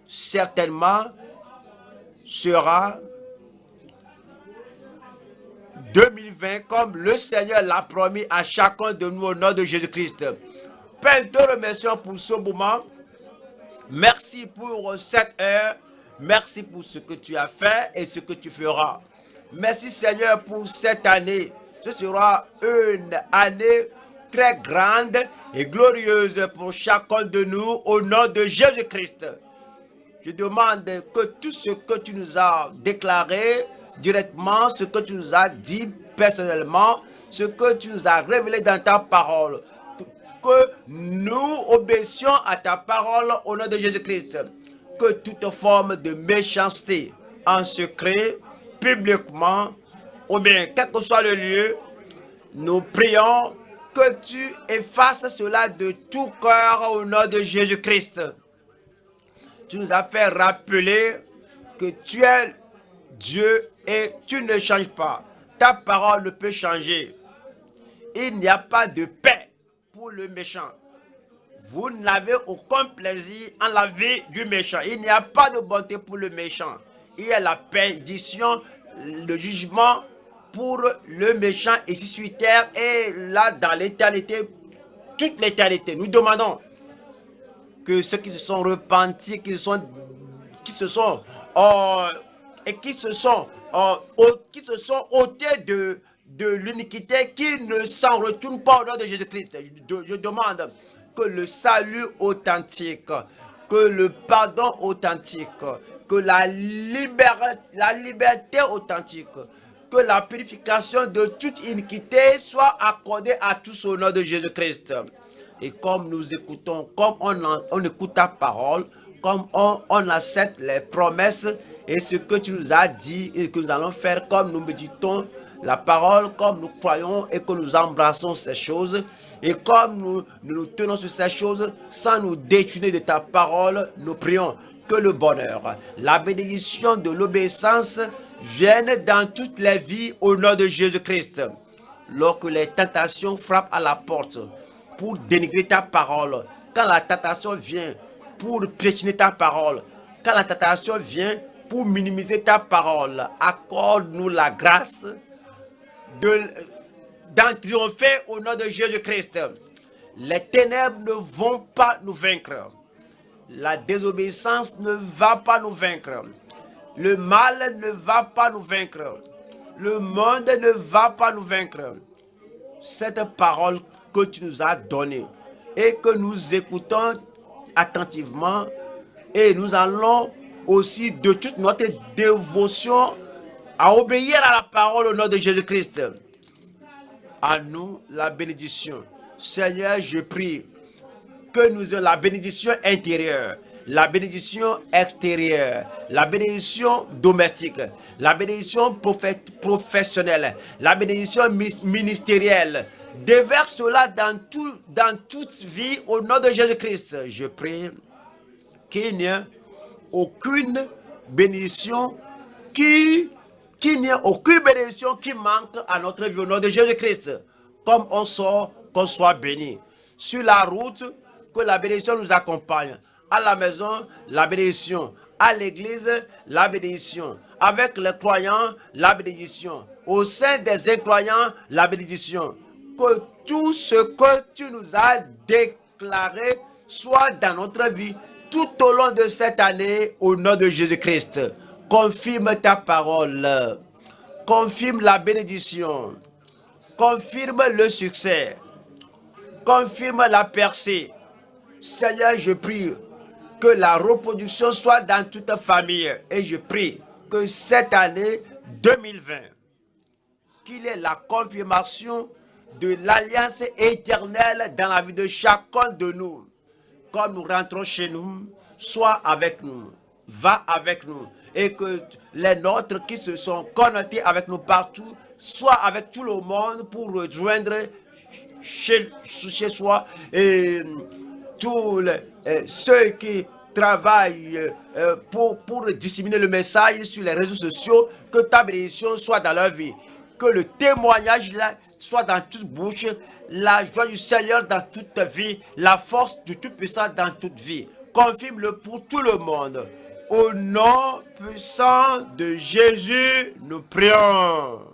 certainement, sera 2020 comme le Seigneur l'a promis à chacun de nous au nom de Jésus-Christ. Père, nous te remercions pour ce moment. Merci pour cette heure. Merci pour ce que tu as fait et ce que tu feras. Merci Seigneur pour cette année. Ce sera une année très grande et glorieuse pour chacun de nous au nom de Jésus-Christ. Je demande que tout ce que tu nous as déclaré directement, ce que tu nous as dit personnellement, ce que tu nous as révélé dans ta parole, que nous obéissions à ta parole au nom de Jésus-Christ. Que toute forme de méchanceté en secret, publiquement, ou bien quel que soit le lieu, nous prions que tu effaces cela de tout cœur au nom de Jésus-Christ. Tu nous as fait rappeler que tu es Dieu et tu ne changes pas. Ta parole ne peut changer. Il n'y a pas de paix pour le méchant. Vous n'avez aucun plaisir en la vie du méchant. Il n'y a pas de bonté pour le méchant. Il y a la perdition, le jugement pour le méchant ici sur terre et là dans l'éternité, toute l'éternité. Nous demandons que ceux qui se sont repentis, qui se sont ôtés de l'iniquité, qui ne s'en retournent pas au nom de Jésus-Christ. Je demande que le salut authentique, que le pardon authentique, que la liberté authentique, que la purification de toute iniquité soit accordée à tous au nom de Jésus-Christ. Et comme nous écoutons, comme on écoute ta parole, comme on accepte les promesses et ce que tu nous as dit et que nous allons faire, comme nous méditons la parole, comme nous croyons et que nous embrassons ces choses, et comme nous tenons sur ces choses sans nous détourner de ta parole, nous prions que le bonheur, la bénédiction de l'obéissance viennent dans toutes les vies au nom de Jésus-Christ. Lorsque les tentations frappent à la porte pour dénigrer ta parole, quand la tentation vient pour piétiner ta parole, quand la tentation vient pour minimiser ta parole, accorde-nous la grâce d'en triompher au nom de Jésus-Christ. Les ténèbres ne vont pas nous vaincre. La désobéissance ne va pas nous vaincre. Le mal ne va pas nous vaincre. Le monde ne va pas nous vaincre. Cette parole que tu nous as donnée et que nous écoutons attentivement, et nous allons aussi de toute notre dévotion à obéir à la parole au nom de Jésus-Christ. À nous la bénédiction. Seigneur, je prie que nous ayons la bénédiction intérieure, la bénédiction extérieure, la bénédiction domestique, la bénédiction professionnelle, la bénédiction ministérielle. Déverse cela dans toute vie au nom de Jésus-Christ. Je prie qu'il n'y ait aucune bénédiction qui qu'il n'y ait aucune bénédiction qui manque à notre vie au nom de Jésus-Christ. Comme on sort, qu'on soit béni. Sur la route, que la bénédiction nous accompagne. À la maison, la bénédiction. À l'église, la bénédiction. Avec les croyants, la bénédiction. Au sein des incroyants, la bénédiction. Que tout ce que tu nous as déclaré soit dans notre vie tout au long de cette année au nom de Jésus-Christ. Confirme ta parole. Confirme la bénédiction. Confirme le succès. Confirme la percée. Seigneur, je prie que la reproduction soit dans toute famille. Et je prie que cette année 2020, qu'il y ait la confirmation de l'alliance éternelle dans la vie de chacun de nous. Quand nous rentrons chez nous, sois avec nous, va avec nous. Et que les nôtres qui se sont connectés avec nous partout, soient avec tout le monde pour rejoindre chez soi. Et tous ceux qui travaillent pour disséminer le message sur les réseaux sociaux, que ta bénédiction soit dans leur vie. Que le témoignage là soit dans toute bouche, la joie du Seigneur dans toute vie, la force du Tout-Puissant dans toute vie. Confirme-le pour tout le monde. Au nom puissant de Jésus, nous prions.